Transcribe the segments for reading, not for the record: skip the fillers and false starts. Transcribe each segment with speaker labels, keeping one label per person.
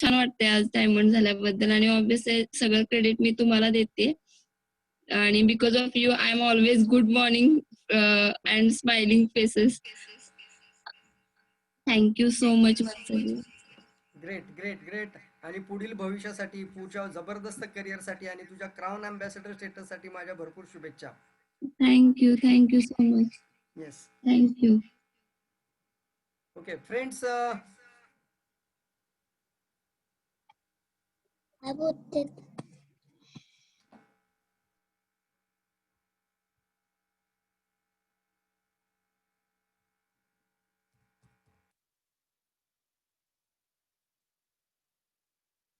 Speaker 1: छान वाटतंय आज डायमंड झाल्याबद्दल आणि ऑब्व्हियसली सगळं क्रेडिट मी तुम्हाला देते. आणि because of you I am always good morning and smiling faces. Thank you so much once again.
Speaker 2: Great great great. आणि पुढील भविष्यासाठी, पुढच्या जबरदस्त करिअरसाठी आणि तुझ्या क्राऊन अँबॅसेडर स्टेटससाठी माझ्या भरपूर शुभेच्छा.
Speaker 1: Thank you so much.
Speaker 2: Yes.
Speaker 1: Thank you.
Speaker 2: Okay friends,
Speaker 3: I voted.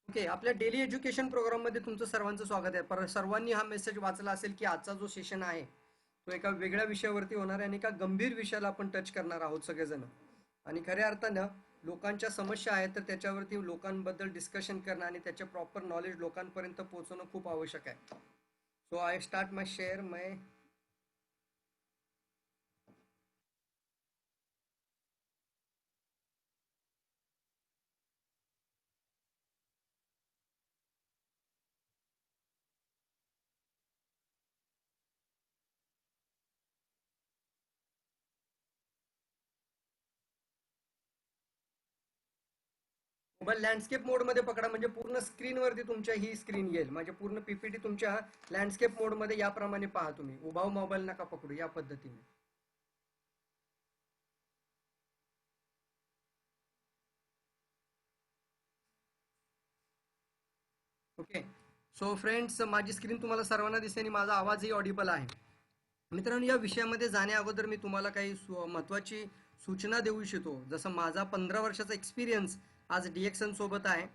Speaker 2: Okay, आपल्या डेली एज्युकेशन प्रोग्राममध्ये तुमचं सर्वांचं स्वागत आहे. पर सर्वांनी हा मेसेज वाचला असेल की आजचा जो सेशन आहे तो एका वेगळ्या विषयावरती होणार आहे आणि एका गंभीर विषयाला आपण टच करणार आहोत सगळेजण. आणि खऱ्या अर्थानं लोकांच्या समस्या आहेत तर त्याच्यावरती लोकांबद्दल डिस्कशन करणं आणि त्याचे प्रॉपर नॉलेज लोकांपर्यंत पोहोचवणं खूप आवश्यक आहे. So I start my share my mobile landscape मोडमध्ये पकडा, म्हणजे पूर्ण स्क्रीनवरती तुमच्या ही स्क्रीन येईल. म्हणजे पूर्ण पीपीटी तुमच्या लँडस्केप मोडमध्ये याप्रमाणे पहा. तुम्ही उभा मोबाईल नका पकडू, या पद्धतीने. ओके. सो फ्रेंड्स, माझी स्क्रीन तुम्हाला सर्वांना दिसते आणि माझा आवाजही ऑडिबल आहे. मित्रांनो, या विषयामध्ये जाण्या अगोदर मी तुम्हाला काही महत्त्वाची सूचना देऊ इच्छितो. जसं माझा 15 वर्षाचा एक्सपिरियन्स आज DXN सोबत आहे.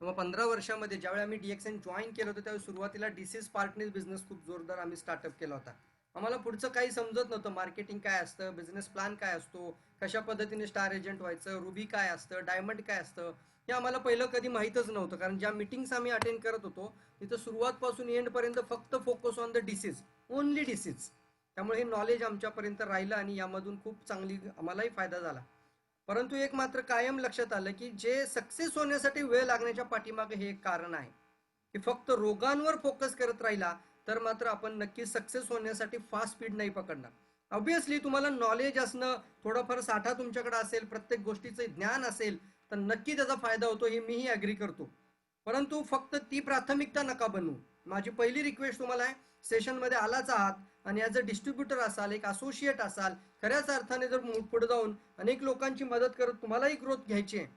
Speaker 2: मग 15 वर्षामध्ये ज्यावेळी आम्ही DXN जॉईन केलं होतं त्यावेळी सुरुवातीला डिसीज पार्टनर बिझनेस खूप जोरदार आम्ही स्टार्टअप केला होता. आम्हाला पुढचं काही समजत नव्हतं. मार्केटिंग काय असतं, बिझनेस प्लॅन काय असतो, कशा पद्धतीने स्टार एजंट व्हायचं, रुबी काय असतं, डायमंड काय असतं, हे आम्हाला पहिलं कधी माहीतच नव्हतं. कारण ज्या मीटिंग्स आम्ही अटेंड करत होतो तिथं सुरुवातपासून एंडपर्यंत फक्त focus on the disease, only disease. त्यामुळे हे नॉलेज आमच्यापर्यंत राहिलं आणि यामधून खूप चांगली आम्हालाही फायदा झाला. परंतु एक मात्र कायम लक्षात आलं की जे सक्सेस होण्यासाठी वेळ लागण्याच्या पाठीमागे हे एक कारण आहे की फक्त रोगांवर फोकस करत राहिला तर मात्र आपण नक्की सक्सेस होण्यासाठी फास्ट स्पीड नाही पकडणार. ऑब्व्हियसली तुम्हाला नॉलेज असणं, थोडाफार साठा तुमच्याकडे असेल, प्रत्येक गोष्टीचं ज्ञान असेल तर नक्की त्याचा फायदा होतो, हे मीही ॲग्री करतो. परंतु फक्त ती प्राथमिकता नका बनवू. माझी पहिली रिक्वेस्ट तुम्हाला आहे, सेशनमध्ये आलाच आहात आणि ॲज अ डिस्ट्रीब्युटर असाल, एक असोसिएट असाल, खऱ्याच अर्थाने जर पुढे जाऊन अनेक लोकांची मदत करत तुम्हालाही ग्रोथ घ्यायची आहे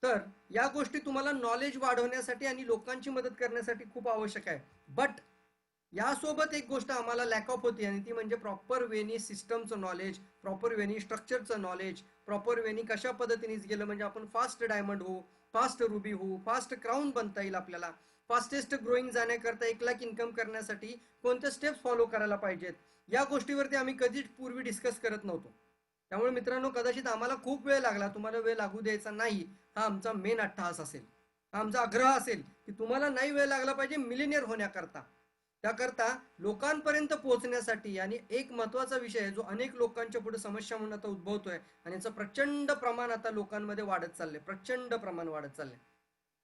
Speaker 2: तर या गोष्टी तुम्हाला नॉलेज वाढवण्यासाठी आणि लोकांची मदत करण्यासाठी खूप आवश्यक आहे. बट यासोबत एक गोष्ट आम्हाला लॅक ऑफ होती आणि ती म्हणजे प्रॉपर वेनी सिस्टमचं नॉलेज, प्रॉपर वेनी स्ट्रक्चरचं नॉलेज, प्रॉपर वेनी कशा पद्धतीने गेलं म्हणजे आपण फास्ट डायमंड होऊ, फास्ट रुबी होऊ, फास्ट क्राऊन बनता येईल आपल्याला. फास्टेस्ट ग्रोईंग जाण्याकरता 1 लाख इन्कम करण्यासाठी कोणते स्टेप्स फॉलो करायला पाहिजेत, या गोष्टीवरती आम्ही कधीच पूर्वी डिस्कस करत नव्हतो. त्यामुळे मित्रांनो, कदाचित आम्हाला खूप वेळ लागला, तुम्हाला वेळ लागू द्यायचा नाही हा आमचा मेन अट्टहास असेल, हा आमचा आग्रह असेल की तुम्हाला नाही वेळ लागला पाहिजे मिलिनियर होण्याकरता. त्याकरता लोकांपर्यंत पोहोचण्यासाठी आणि एक महत्त्वाचा विषय आहे जो अनेक लोकांच्या पुढे समस्या म्हणून आता उद्भवतोय आणि याचं प्रचंड प्रमाण आता लोकांमध्ये वाढत चाललंय, प्रचंड प्रमाण वाढत चाललंय.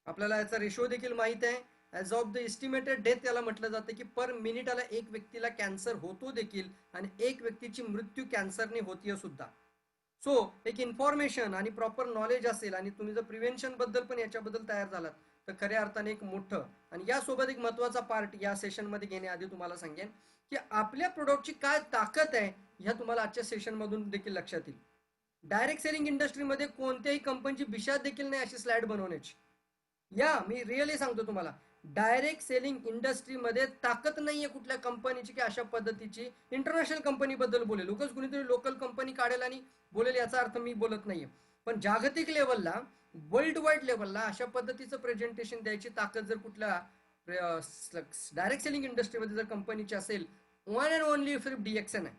Speaker 2: आपल्याला याचा रेशो देखील माहित आहे. As of the estimated death याला म्हटलं जातं की पर मिनिटाला एक व्यक्तीला कॅन्सर होतो देखील आणि एक व्यक्तीची मृत्यू कॅन्सरने होतीये सुद्धा. सो एक इन्फॉर्मेशन आणि प्रॉपर नॉलेज असेल आणि तुम्ही जर प्रिव्हेन्शन बद्दल पण याच्याबद्दल तयार झालात तर खऱ्या अर्थाने एक मोठं आणि यासोबत एक महत्त्वाचा पार्ट या सेशनमध्ये घेण्याआधी तुम्हाला सांगेन की आपल्या प्रोडक्टची काय ताकद आहे ह्या तुम्हाला आजच्या सेशनमधून देखील लक्षात येईल. डायरेक्ट सेलिंग इंडस्ट्रीमध्ये कोणत्याही कंपनीची बिशात देखील नाही अशी स्लाइड बनवण्याची. या मी रिअली सांगतो तुम्हाला, डायरेक्ट सेलिंग इंडस्ट्रीमध्ये ताकद नाहीये कुठल्या कंपनीची की अशा पद्धतीची. इंटरनॅशनल कंपनी बद्दल बोलेल, उगाच कुणीतरी लोकल कंपनी काढेल आणि बोलेल याचा अर्थ मी बोलत नाहीये. पण जागतिक लेवलला, वर्ल्ड वाईड लेवलला अशा पद्धतीचं प्रेझेंटेशन द्यायची ताकद जर कुठल्या डायरेक्ट सेलिंग इंडस्ट्रीमध्ये जर कंपनीची असेल, वन अँड ओनली सिर्फ DXN आहे.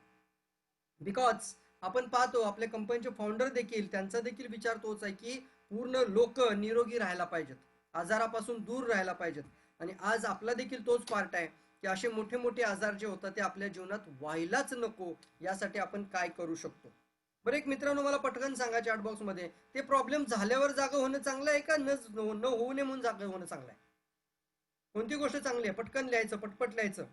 Speaker 2: बिकॉज आपण पाहतो आपल्या कंपनीचे फाउंडर देखील, त्यांचा देखील विचार तोच आहे की पूर्ण लोक निरोगी राहायला पाहिजेत, आजारापासून दूर राहायला पाहिजेत. आणि आज आपला देखील तोच पार्ट आहे की असे मोठे मोठे आजार जे होतात ते आपल्या जीवनात व्हायलाच नको, यासाठी आपण काय करू शकतो. बरं एक मित्रांनो मला पटकन सांगा चॅट बॉक्स मध्ये, ते प्रॉब्लेम झाल्यावर जागा होणं चांगलं आहे का न होऊ नये म्हणून जागा होणं चांगलं आहे? कोणती गोष्ट चांगली आहे? पटकन लिहायचं, पटपट लिहायचं.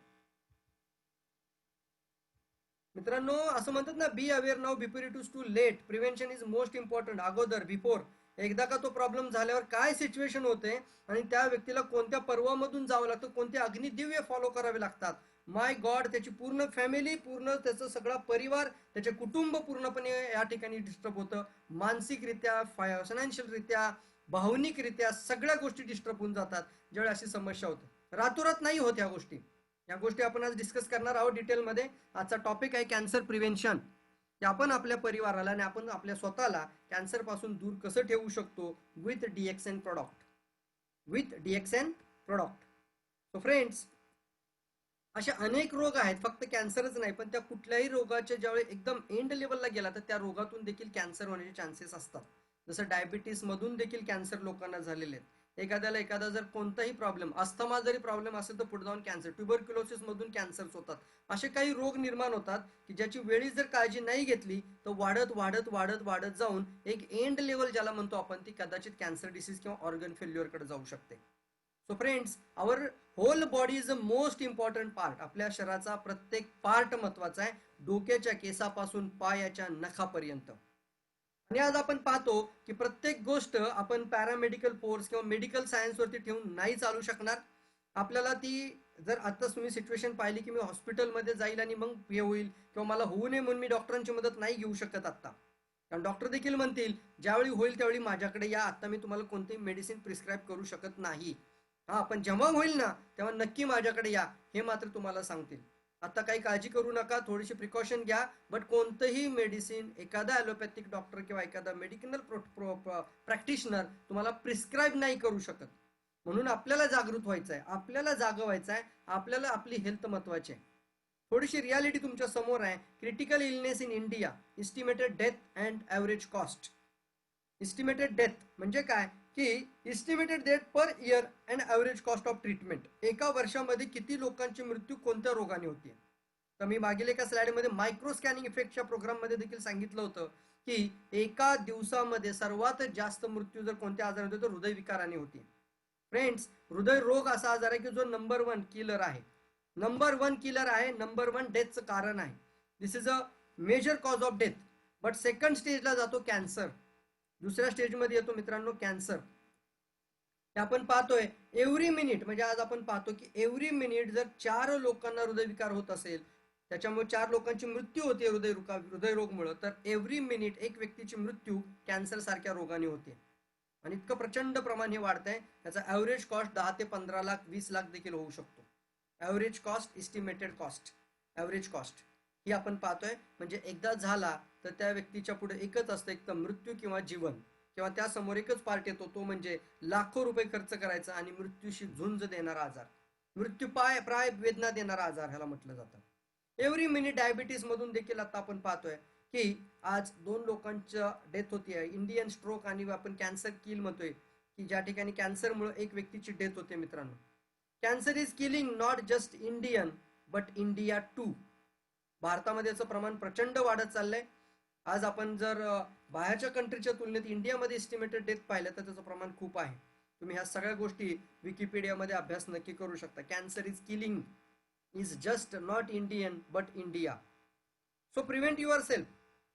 Speaker 2: मित्रांनो असं म्हणतात ना, be aware now before it is too late. Prevention is most important. अगोदर, बिफोर, एकदा का तो प्रॉब्लेम झाल्यावर काय सिच्युएशन होते आणि त्या व्यक्तीला कोणत्या पर्वामधून जावं लागतं, कोणते अग्निदिव्य फॉलो करावे लागतात. माय गॉड, त्याची पूर्ण फॅमिली, पूर्ण त्याचा सगळा परिवार, त्याचे कुटुंब पूर्णपणे या ठिकाणी डिस्टर्ब होतं. मानसिकरित्या, फायनान्शियलरित्या, भावनिकरित्या सगळ्या गोष्टी डिस्टर्ब होऊन जातात ज्यावेळी अशी समस्या होते. रातोरात नाही होत या गोष्टी. या गोष्टी आपण आज डिस्कस करणार आहोत डिटेलमध्ये. आजचा टॉपिक आहे कॅन्सर प्रिव्हेन्शन. की आपण आपल्या परिवाराला आणि आपण आपल्या स्वतःला कॅन्सर पासून दूर कसं ठेवू शकतो with DXN product. With DXN product. So friends, असे अनेक रोग आहेत, फक्त कॅन्सरच नाही, पण त्या कुठल्याही रोगाच्या ज्यावेळी एकदम एंड लेवलला गेला तर त्या रोगातून देखील कॅन्सर होण्याचे चान्सेस असतात. जसं डायबिटीस मधून देखील कॅन्सर लोकांना झालेले आहेत. एखाद्याला एखादा जर कोणताही प्रॉब्लेम, अस्थमा जरी प्रॉब्लेम असेल तर पुढे जाऊन कॅन्सर, ट्युबरक्युलोसिस मधून कॅन्सर्स होतात. असे काही रोग निर्माण होतात की ज्याची वेळी जर काळजी नाही घेतली तर वाढत वाढत वाढत वाढत जाऊन एक एंड लेवल ज्याला म्हणतो आपण, ती कदाचित कॅन्सर डिसीज किंवा ऑर्गन फेल्युअरकडे जाऊ शकते. So friends, our whole body is a most important part. आपल्या शरीराचा प्रत्येक पार्ट महत्वाचा आहे, डोक्याच्या केसापासून पायाच्या नखापर्यंत. आणि आज आपण पाहतो की प्रत्येक गोष्ट आपण पॅरामेडिकल कोर्स किंवा मेडिकल सायन्स वरती ठेवून नाही चालू शकणार. आपल्याला ती, जर आता तुम्ही सिच्युएशन पाहिली की मी हॉस्पिटलमध्ये जाईल आणि मग हे होईल किंवा मला होऊ नये म्हणून मी डॉक्टरांची मदत नाही घेऊ शकत आता. कारण डॉक्टर देखील म्हणतील ज्यावेळी होईल त्यावेळी माझ्याकडे या, आता मी तुम्हाला कोणतीही मेडिसिन प्रिस्क्राईब करू शकत नाही. हा, पण जेव्हा होईल ना तेव्हा नक्की माझ्याकडे या, हे मात्र तुम्हाला सांगतील. आता काही काळजी करू नका, थोडीशी प्रिकॉशन घ्या, बट कोणतंही मेडिसिन एखादा ॲलोपॅथिक डॉक्टर किंवा एखादा मेडिकल प्रॅक्टिशनर तुम्हाला प्रिस्क्राईब नाही करू शकत. म्हणून आपल्याला जागृत व्हायचं आहे, आपल्याला जागं व्हायचं आहे, आपल्याला आपली हेल्थ महत्वाची आहे. थोडीशी रियालिटी तुमच्या समोर आहे. Critical illness in India, estimated death and average cost. Estimated death म्हणजे काय की estimated death per year and average cost of treatment. एका वर्षामध्ये किती लोकांची मृत्यू कोणत्या रोगाने होते. तर मी मागील एका स्लाइडमध्ये मायक्रो स्कॅनिंग इफेक्टच्या प्रोग्राममध्ये देखील सांगितलं होतं की एका दिवसामध्ये सर्वात जास्त मृत्यू जर कोणत्या आजाराने होते तर हृदयविकाराने होते. फ्रेंड्स, हृदय रोग असा आजार आहे की जो नंबर 1 किलर आहे. नंबर 1 किलर आहे, नंबर 1 डेथचं कारण आहे. This is a major cause of death. But second स्टेजला जातो कॅन्सर. दुसऱ्या स्टेजमध्ये येतो मित्रांनो कॅन्सर. आपण पाहतोय एव्हरी मिनिट, म्हणजे आज आपण पाहतो की एव्हरी मिनिट जर 4 लोकांना हृदयविकार होत असेल, त्याच्यामुळे 4 लोकांची मृत्यू होते हृदयरोगमुळे, तर एव्हरी मिनिट एक व्यक्तीची मृत्यू कॅन्सर सारख्या रोगाने होते. आणि इतकं प्रचंड प्रमाण हे वाढतंय, त्याचा ॲव्हरेज कॉस्ट 10 ते 15 लाख 20 लाख देखील होऊ शकतो. Average cost, estimated cost, average cost ही आपण पाहतोय. म्हणजे एकदा झाला तर त्या व्यक्तीच्या पुढे एकच असतं, एक तर मृत्यू किंवा जीवन, किंवा त्यासमोर एकच पार्ट येतो, तो म्हणजे लाखो रुपये खर्च करायचा आणि मृत्यूशी झुंज देणारा आजार, मृत्यू प्राय वेदना देणारा आजार ह्याला म्हटलं जातं. एव्हरी मिनिट डायबिटीस मधून देखील आता आपण पाहतोय की आज 2 लोकांच्या डेथ होतीये. इंडियन स्ट्रोक आणि आपण कॅन्सर किल म्हणतोय की ज्या ठिकाणी कॅन्सरमुळे एक व्यक्तीची डेथ होते. मित्रांनो, cancer is killing not just Indian but India too. भारतामध्ये याचं प्रमाण प्रचंड वाढत चाललंय. आज आपण जर बाहेरच्या कंट्रीच्या तुलनेत इंडियामध्ये एस्टिमेटेड डेथ पाहिलं तर त्याचं प्रमाण खूप आहे. तुम्ही ह्या सगळ्या गोष्टी विकिपीडियामध्ये अभ्यास नक्की करू शकता. Cancer is killing is just not Indian but India. So prevent your self.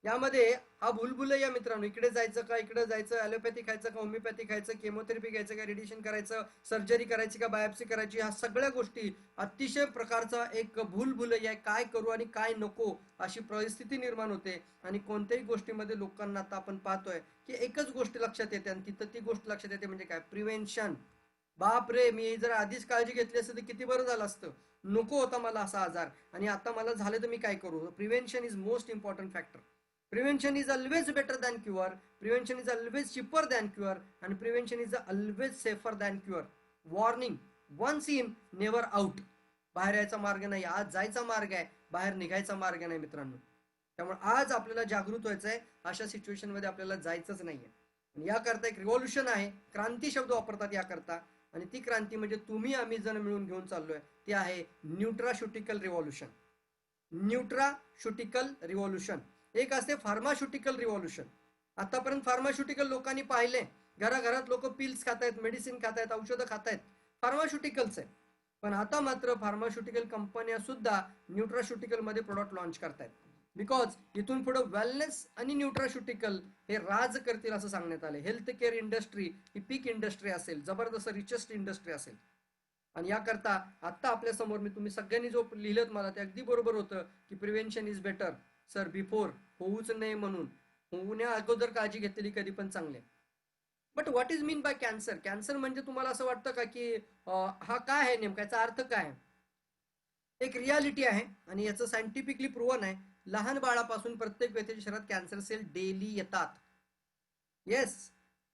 Speaker 2: यामध्ये हा भूलभुलैया मित्रांनो, इकडे जायचं का, इकडे जायचं, ॲलोपॅथी खायचं का, होमिओपॅथी खायचं, केमोथेरपी घ्यायचं का, रेडिएशन करायचं, सर्जरी करायची का, बायोप्सी करायची, ह्या सगळ्या गोष्टी अतिशय प्रकारचा एक भूलभुलैया आहे. काय करू आणि काय नको अशी परिस्थिती निर्माण होते. आणि कोणत्याही गोष्टीमध्ये लोकांना आता आपण पाहतोय की एकच गोष्ट लक्षात येते आणि तिथं ती गोष्ट लक्षात येते म्हणजे काय, प्रिव्हेन्शन. बाप रे, मी जर आधीच काळजी घेतली असते तर किती बरं झालं असतं, नको होता मला असा आजार आणि आता मला झालं तर मी काय करू. Prevention is most important factor. Prevention is always better than cure. Prevention is always cheaper than cure. आणि prevention is always safer than cure. Warning, once in never out. बाहेर यायचा मार्ग नाही, आज जायचा मार्ग आहे, बाहेर निघायचा मार्ग नाही मित्रांनो. त्यामुळे आज आपल्याला जागृत व्हायचं आहे. अशा सिच्युएशन मध्ये आपल्याला जायचंच नाहीये. याकरता एक रिव्हॉल्युशन आहे, क्रांती शब्द वापरतात याकरता, आणि ती क्रांती म्हणजे तुम्ही आम्ही जण मिळून घेऊन चाललोय, ती आहे न्यूट्राशुटिकल रिव्हॉल्युशन. न्यूट्राशुटिकल रिव्हॉल्युशन. एक असते फार्मास्युटिकल रिव्हॉल्युशन. आतापर्यंत फार्मास्युटिकल लोकांनी पाहिले, घराघरात लोक पिल्स खातायत, मेडिसिन खातायत, औषधं खातायत, फार्मास्युटिकल्स आहे. पण आता मात्र फार्मास्युटिकल कंपन्या सुद्धा न्यूट्रास्युटिकल मध्ये प्रोडक्ट लॉन्च करतायत. बिकॉज इथून पुढे वेलनेस आणि न्यूट्रास्युटिकल हे राज करतील असं सांगण्यात आले. हेल्थ केअर इंडस्ट्री ही पीक इंडस्ट्री असेल, जबरदस्त रिचेस्ट इंडस्ट्री असेल. आणि याकरता आत्ता आपल्या समोर मी तुम्ही सगळ्यांनी जो लिहिलं मला ते अगदी बरोबर होतं की prevention is better sir, before, होऊच नये म्हणून. होण्या अगोदर काळजी घेतलेली कधी पण चांगले. But what is mean by cancer? Cancer म्हणजे तुम्हाला असं वाटतं का की हा काय आहे नेमका, याचा अर्थ काय? एक रियालिटी आहे आणि याचं सायंटिफिकली प्रूव्हन आहे. लहान बाळापासून प्रत्येक व्यक्तीच्या शरीरात कॅन्सर सेल डेली येतात. Yes,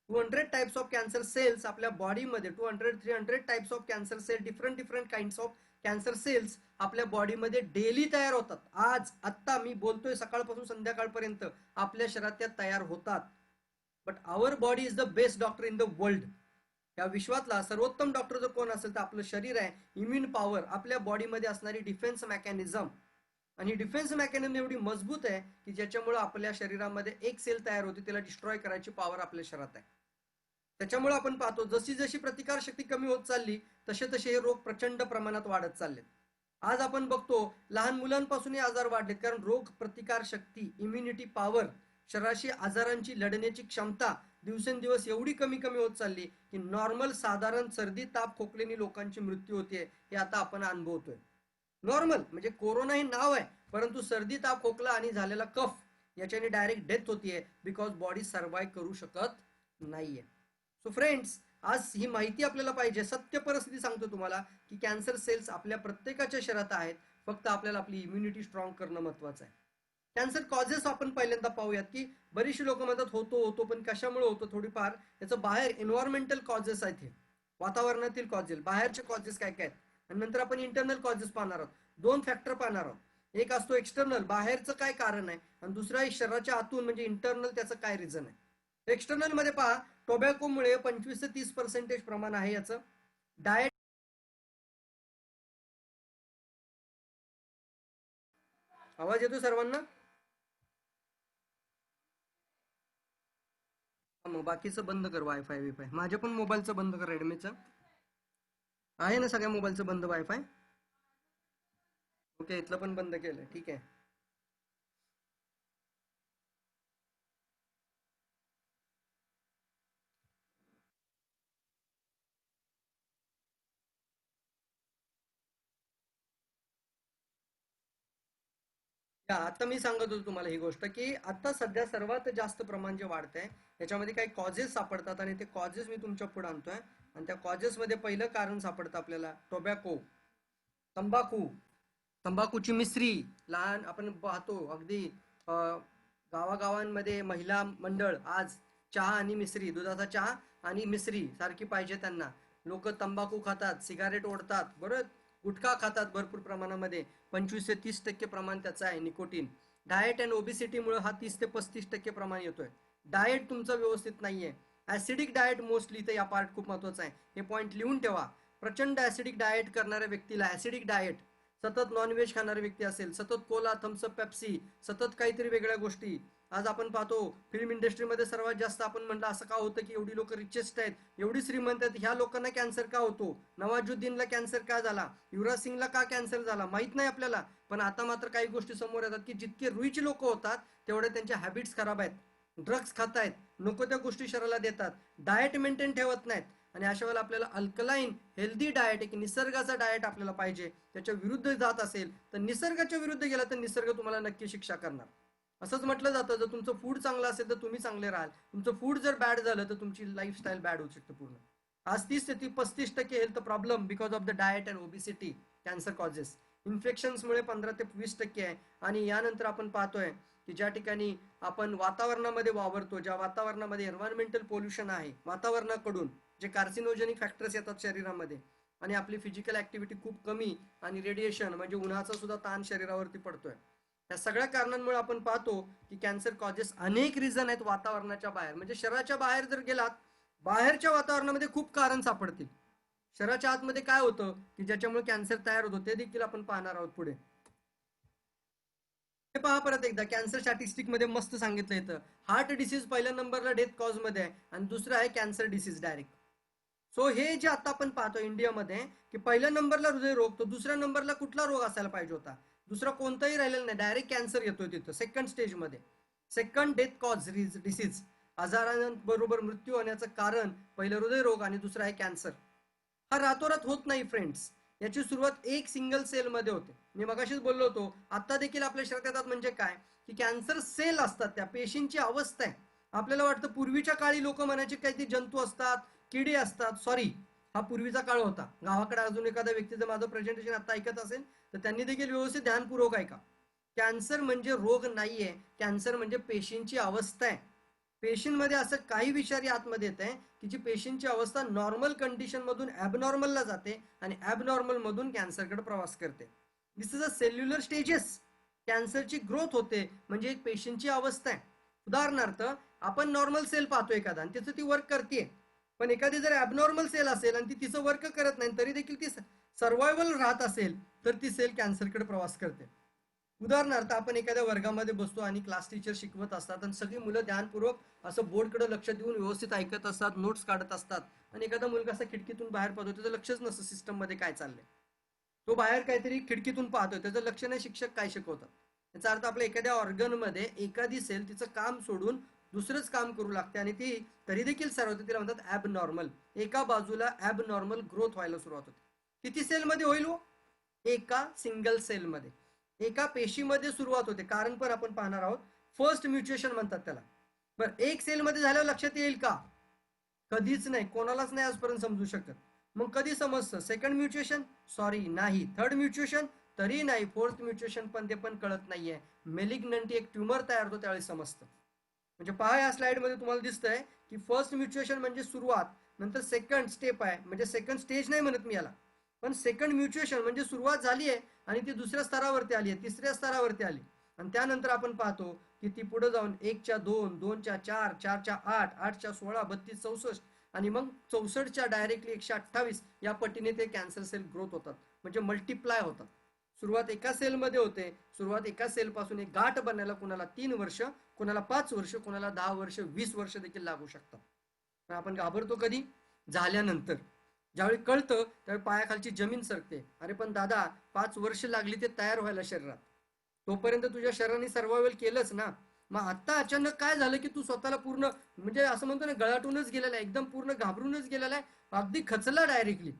Speaker 2: 200 types of cancer cells आपल्या बॉडीमध्ये, 200-300 types of cancer cell, different different kinds of cancer cells आपल्या बॉडीमध्ये डेली तयार होतात. आज आत्ता मी बोलतोय सकाळपासून संध्याकाळपर्यंत आपल्या शरीरात त्या तयार होतात. But our body is the best doctor in the world. या विश्वातला सर्वोत्तम डॉक्टर जर कोण असेल तर आपलं शरीर आहे. इम्युन पॉवर, आपल्या बॉडीमध्ये असणारी डिफेन्स मेकॅनिझम, आणि डिफेन्स मेकॅनिझम एवढी मजबूत आहे की ज्याच्यामुळे आपल्या शरीरामध्ये एक सेल तयार होते, त्याला डिस्ट्रॉय करायची पॉवर आपल्या शरीरात आहे. त्याच्यामुळे आपण पाहतो जशी जशी प्रतिकार शक्ती कमी होत चालली तसे तसे हे रोग प्रचंड प्रमाणात वाढत चाललेत. आज आपण बघतो लहान मुलांपासूनही आजार वाढलेत, कारण रोग प्रतिकार शक्ती, इम्युनिटी पॉवर, शरीराशी आजारांची लढण्याची क्षमता दिवसेंदिवस एवढी कमी कमी होत चालली की नॉर्मल साधारण सर्दी ताप खोकल्याने लोकांची मृत्यू होते, हे आता आपण अनुभवतोय. नॉर्मल म्हणजे कोरोना हे नाव आहे, परंतु सर्दी ताप खोकला आणि झालेला कफ याच्याने डायरेक्ट डेथ होतीये, बिकॉज बॉडी सर्वाइव्ह करू शकत नाहीये. सो फ्रेंड्स, आज ही माहिती आपल्याला पाहिजे. सत्य परिस्थिती सांगतो तुम्हाला की कॅन्सर सेल्स आपल्या प्रत्येकाच्या शरीरात आहेत. फक्त आपल्याला आपली इम्युनिटी स्ट्रॉंग करणं महत्वाचं आहे. कॅन्सर कॉजेस आपण पहिल्यांदा पाहूयात की बरीचशी लोक म्हणतात होतो होतो, पण कशामुळे होतो? थोडीफार याचं बाहेर एन्व्हायरमेंटल कॉजेस आहेत, हे वातावरणातील कॉजेस, बाहेरचे कॉजेस काय काय आहेत. आणि नंतर आपण इंटरनल कॉजेस पाहणार आहोत. 2 फॅक्टर पाहणार आहोत. एक असतो एक्सटर्नल, बाहेरचं काय कारण आहे, आणि दुसरा आहे शरीराच्या आतून म्हणजे इंटरनल, त्याचं काय रिझन आहे. एक्सटर्नल मध्ये पहा, टोबॅकोमुळे 25 ते 30% प्रमाण आहे याचं. डाएट, आवाज येतो सर्वांना? मग बाकीचं बंद कर, वायफाय विफाय. माझ्या पण मोबाईलचं बंद कर, रेडमीचं आहे ना, सगळ्या मोबाईलचं बंद वायफाय. ओके, इथलं पण बंद केलं, ठीक आहे. आता मी सांगत होतो तुम्हाला ही गोष्ट की आता सध्या सर्वात जास्त प्रमाण जे वाढतंय याच्यामध्ये काही कॉजेस सापडतात, आणि ते कॉजेस मी तुमच्या पुढे आणतोय. आणि त्या कॉजेस मध्ये पहिलं कारण सापडतं आपल्याला टोबॅको, तंबाखू, तंबाखूची मिश्री. लहान आपण पाहतो अगदी गावागावांमध्ये महिला मंडळ आज चहा आणि मिश्री, दुधाचा चहा आणि मिश्री सारखी पाहिजे त्यांना. लोक तंबाखू खातात, सिगारेट ओढतात, बरोबर, गुटखा खातात भरपूर प्रमाणामध्ये. 25 ते 30% प्रमाण त्याचं आहे निकोटीन. डाएट अँड ओबिसिटीमुळे हा 30 ते 35% प्रमाण येतोय. डाएट तुमचं व्यवस्थित नाहीये. ऍसिडिक डाएट मोस्टली, तर या पार्ट खूप महत्वाचा आहे, हे पॉईंट लिहून ठेवा. प्रचंड ऍसिडिक डाएट करणाऱ्या व्यक्तीला, ऍसिडिक डाएट, सतत नॉनव्हेज खाणारी व्यक्ती असेल, सतत कोला, थम्सअप, पेप्सी, सतत काहीतरी वेगळ्या गोष्टी. आज आपण पाहतो फिल्म इंडस्ट्रीमध्ये सर्वात जास्त आपण म्हणलं असं का होतं की एवढी लोक रिचेस्ट आहेत, एवढी श्रीमंत आहेत, ह्या लोकांना कॅन्सर का होतो? नवाजुद्दीनला कॅन्सर का झाला? युवराज सिंगला का कॅन्सर झाला? माहित नाही आपल्याला. पण आता मात्र काही गोष्टी समोर येतात की जितके रिच लोक होतात तेवढे त्यांच्या हॅबिट्स खराब आहेत. ड्रग्स खातायत, नको त्या गोष्टी शरीराला देतात, डाएट मेंटेन ठेवत नाहीत. आणि अशा वेळेला आपल्याला अल्कलाईन हेल्दी डाएट, एक निसर्गाचा डाएट आपल्याला पाहिजे. त्याच्या विरुद्ध जात असेल तर, निसर्गाच्या विरुद्ध गेला तर निसर्ग तुम्हाला नक्की शिक्षा करणार. असंच म्हटलं जातं, जर तुमचं फूड चांगलं असेल तर तुम्ही चांगले राहाल, तुमचं फूड जर बॅड झालं तर तुमची लाईफस्टाईल बॅड होऊ शकते पूर्ण. आज 30 ते 35% health problem because of the diet and obesity, cancer causes. इन्फेक्शन्समुळे 15 ते 20% आहे. आणि यानंतर आपण पाहतोय की ज्या ठिकाणी आपण वातावरणामध्ये वावरतो, ज्या वातावरणामध्ये एन्व्हायरमेंटल पोल्युशन आहे वातावरणाकडून, जे कार्सिनोजेनिक फॅक्टर्स येतात शरीरामध्ये, आणि आपली फिजिकल ऍक्टिव्हिटी खूप कमी, आणि रेडिएशन म्हणजे उन्हाचा सुद्धा ताण शरीरावरती पडतोय. या सगळ्या कारणांमुळे आपण पाहतो की कॅन्सर कॉजेस अनेक रिझन आहेत वातावरणाच्या बाहेर. म्हणजे शरीराच्या बाहेर जर गेलात, बाहेरच्या वातावरणामध्ये खूप कारण सापडतील. शरीराच्या आतमध्ये काय होतं की ज्याच्यामुळे कॅन्सर तयार होतो ते देखील आपण पाहणार आहोत पुढे. हे पहा परत एकदा, कॅन्सर स्टॅटिस्टिक मध्ये मस्त सांगितलं येतं, हार्ट डिसीज पहिल्या नंबरला डेथ कॉज मध्ये आहे आणि दुसरं आहे कॅन्सर डिसीज डायरेक्ट. सो हे जे आता आपण पाहतो इंडियामध्ये की पहिल्या नंबरला हृदयरोग, तर दुसऱ्या नंबरला कुठला रोग असायला पाहिजे होता? दुसरा कोणताही राहिलेला नाही, डायरेक्ट कॅन्सर येतोय तिथं सेकंड स्टेजमध्ये. सेकंड डेथ कॉज डिसीज, आजारांबरोबर मृत्यू होण्याचं कारण पहिलं हृदयरोग आणि दुसरं आहे कॅन्सर. हा रातोरात होत नाही फ्रेंड्स, याची सुरुवात एक सिंगल सेल मध्ये होते. मी मगाशीच बोललो होतो, आता देखील आपल्या शरीरात येतात. म्हणजे काय की कॅन्सर सेल असतात, त्या पेशींची अवस्था आहे. आपल्याला वाटतं पूर्वीच्या काळी लोक म्हणायचे काहीतरी जंतू असतात, किडे असतात. सॉरी, हा पूर्वीचा काळ होता. गावाकडे अजून एखादा व्यक्ती जर माझं प्रेझेंटेशन आता ऐकत असेल तर त्यांनी देखील व्यवस्थित ध्यानपूर्वक ऐका. कॅन्सर म्हणजे रोग नाहीये, कॅन्सर म्हणजे पेशींची अवस्था आहे. पेशींमध्ये असं काही विषारी आतमध्ये येत आहे की जी पेशींची अवस्था नॉर्मल कंडिशन मधून ऍबनॉर्मलला जाते आणि ऍबनॉर्मल मधून कॅन्सरकडे प्रवास करते. This is a cellular stages. कॅन्सरची ग्रोथ होते म्हणजे एक पेशींची अवस्था आहे. उदाहरणार्थ, आपण नॉर्मल सेल पाहतो एखादा आणि त्याचं ती वर्क करते, पण एखादी जर ॲबनॉर्मल सेल असेल आणि ती तिचं वर्क करत नाही तरी देखील ती सर्वायवल राहत असेल तर ती सेल कॅन्सरकडे प्रवास करते. उदाहरणार्थ, आपण एखाद्या वर्गामध्ये बसतो आणि क्लास टीचर शिकवत असतात आणि सगळी मुलं ध्यानपूर्वक असं बोर्डकडे लक्ष देऊन व्यवस्थित ऐकत असतात, नोट्स काढत असतात, आणि एखादा मुलगा असा खिडकीतून बाहेर पाहतो, त्याचं लक्षच नसतं सिस्टम मध्ये काय चाललंय. तो बाहेर काहीतरी खिडकीतून पाहतोय, त्याचं लक्ष नाही शिक्षक काय शिकवतात. याचा अर्थ आपल्या एखाद्या ऑर्गन मध्ये एखादी सेल तिचं काम सोडून दुसरंच काम करू लागते आणि ती तरी देखील सर्व होते, तिला म्हणतात ॲब नॉर्मल. एका बाजूला ॲब नॉर्मल ग्रोथ व्हायला सुरुवात होते. किती सेल मध्ये होईल हो? एका सिंगल सेलमध्ये, एका पेशीमध्ये सुरुवात होते. कारण पण आपण पाहणार आहोत. फर्स्ट म्युटेशन म्हणतात त्याला. बरं, एक सेलमध्ये झाल्यावर लक्षात येईल का? कधीच नाही, कोणालाच नाही आजपर्यंत समजू शकत. मग कधी समजतं? Second mutation? सॉरी, नाही. Third mutation? तरी नाही. फोर्थ म्युटेशन पण ते पण कळत नाहीये. मेलिग्नंटी, एक ट्युमर तयार होतो त्यावेळी समजतं. म्हणजे पहा, या स्लाइड मध्ये तुम्हाला दिसतंय की फर्स्ट म्युटेशन म्हणजे सुरुवात, नंतर सेकंड स्टेप आहे, म्हणजे सेकंड स्टेज नाही म्हणत मी याला, पण सेकंड म्युटेशन म्हणजे सुरुवात झाली आहे आणि ती दुसऱ्या स्तरावरती आली आहे, तिसऱ्या स्तरावरती आली. आणि त्यानंतर आपण पाहतो की ती पुढे जाऊन 1च्या 2, 2च्या 4, 4च्या 8, 8च्या 16, 32, 64 आणि मग 64च्या डायरेक्टली 128 या पटीने ते कॅन्सर सेल ग्रोथ होतात, म्हणजे मल्टिप्लाय होतात. सुरुवात एका सेलमध्ये होते. सुरुवात एका सेल पासून एक गाठ बनायला कुणाला 3 वर्ष, कुणाला 5 वर्ष, कुणाला 10 वर्ष, 20 वर्ष देखील लागू शकतात. पण आपण घाबरतो कधी? झाल्यानंतर. ज्यावेळी कळतं त्यावेळी पायाखालची जमीन सरकते. अरे पण दादा, 5 वर्ष लागली ते तयार व्हायला शरीरात, तोपर्यंत तुझ्या शरीराने सर्वायवल केलंच ना. मग आता अचानक काय झालं की तू स्वतःला पूर्ण, म्हणजे असं म्हणतो ना, गळाटूनच गेलेला आहे, एकदम पूर्ण घाबरूनच गेलेला आहे, अगदी खचला डायरेक्टली.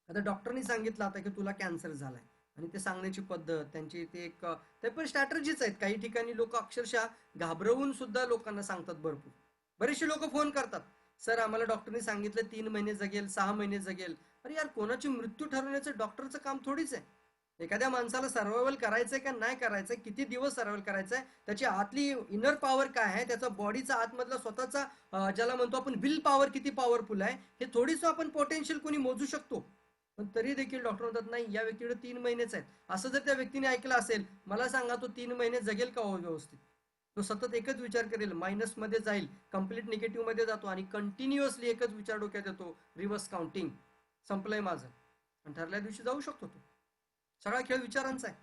Speaker 2: आता डॉक्टरनी सांगितलं आता की तुला कॅन्सर झालाय, आणि ते सांगण्याची पद्धत त्यांची ते एक, ते पण स्ट्रॅटर्जीच आहेत. काही ठिकाणी लोक अक्षरशः घाबरवून सुद्धा लोकांना सांगतात. भरपूर बरेचसे लोक फोन करतात, सर आम्हाला डॉक्टरनी सांगितलं 3 महिने जगेल, 6 महिने जगेल. अरे यार, कोणाची मृत्यू ठरवण्याचं डॉक्टरचं काम थोडीच आहे. एखाद्या माणसाला सर्वायवल करायचंय का नाही करायचंय, किती दिवस सर्वायवल करायचंय, त्याची आतली इनर पॉवर काय आहे, त्याचा बॉडीचा आतमधला स्वतःचा ज्याला म्हणतो आपण विल पॉवर किती पॉवरफुल आहे, हे थोडीच आपण पोटेन्शियल कोणी मोजू शकतो. पण तरी देखील डॉक्टर म्हणतात नाही, या व्यक्तीकडे 3 महिनेच आहेत. असं जर त्या व्यक्तीने ऐकलं असेल, मला सांगा तो 3 महिने जगेल का हो व्यवस्थित? तो सतत एकच विचार करेल, मायनस मध्ये जाईल, कम्प्लीट निगेटिव्ह मध्ये जातो आणि कंटिन्युअसली एकच विचार डोक्यात येतो, रिव्हर्स काउंटिंग, संपलंय माझं. आणि ठरल्या दिवशी जाऊ शकतो तो. सगळा खेळ विचारांचा आहे.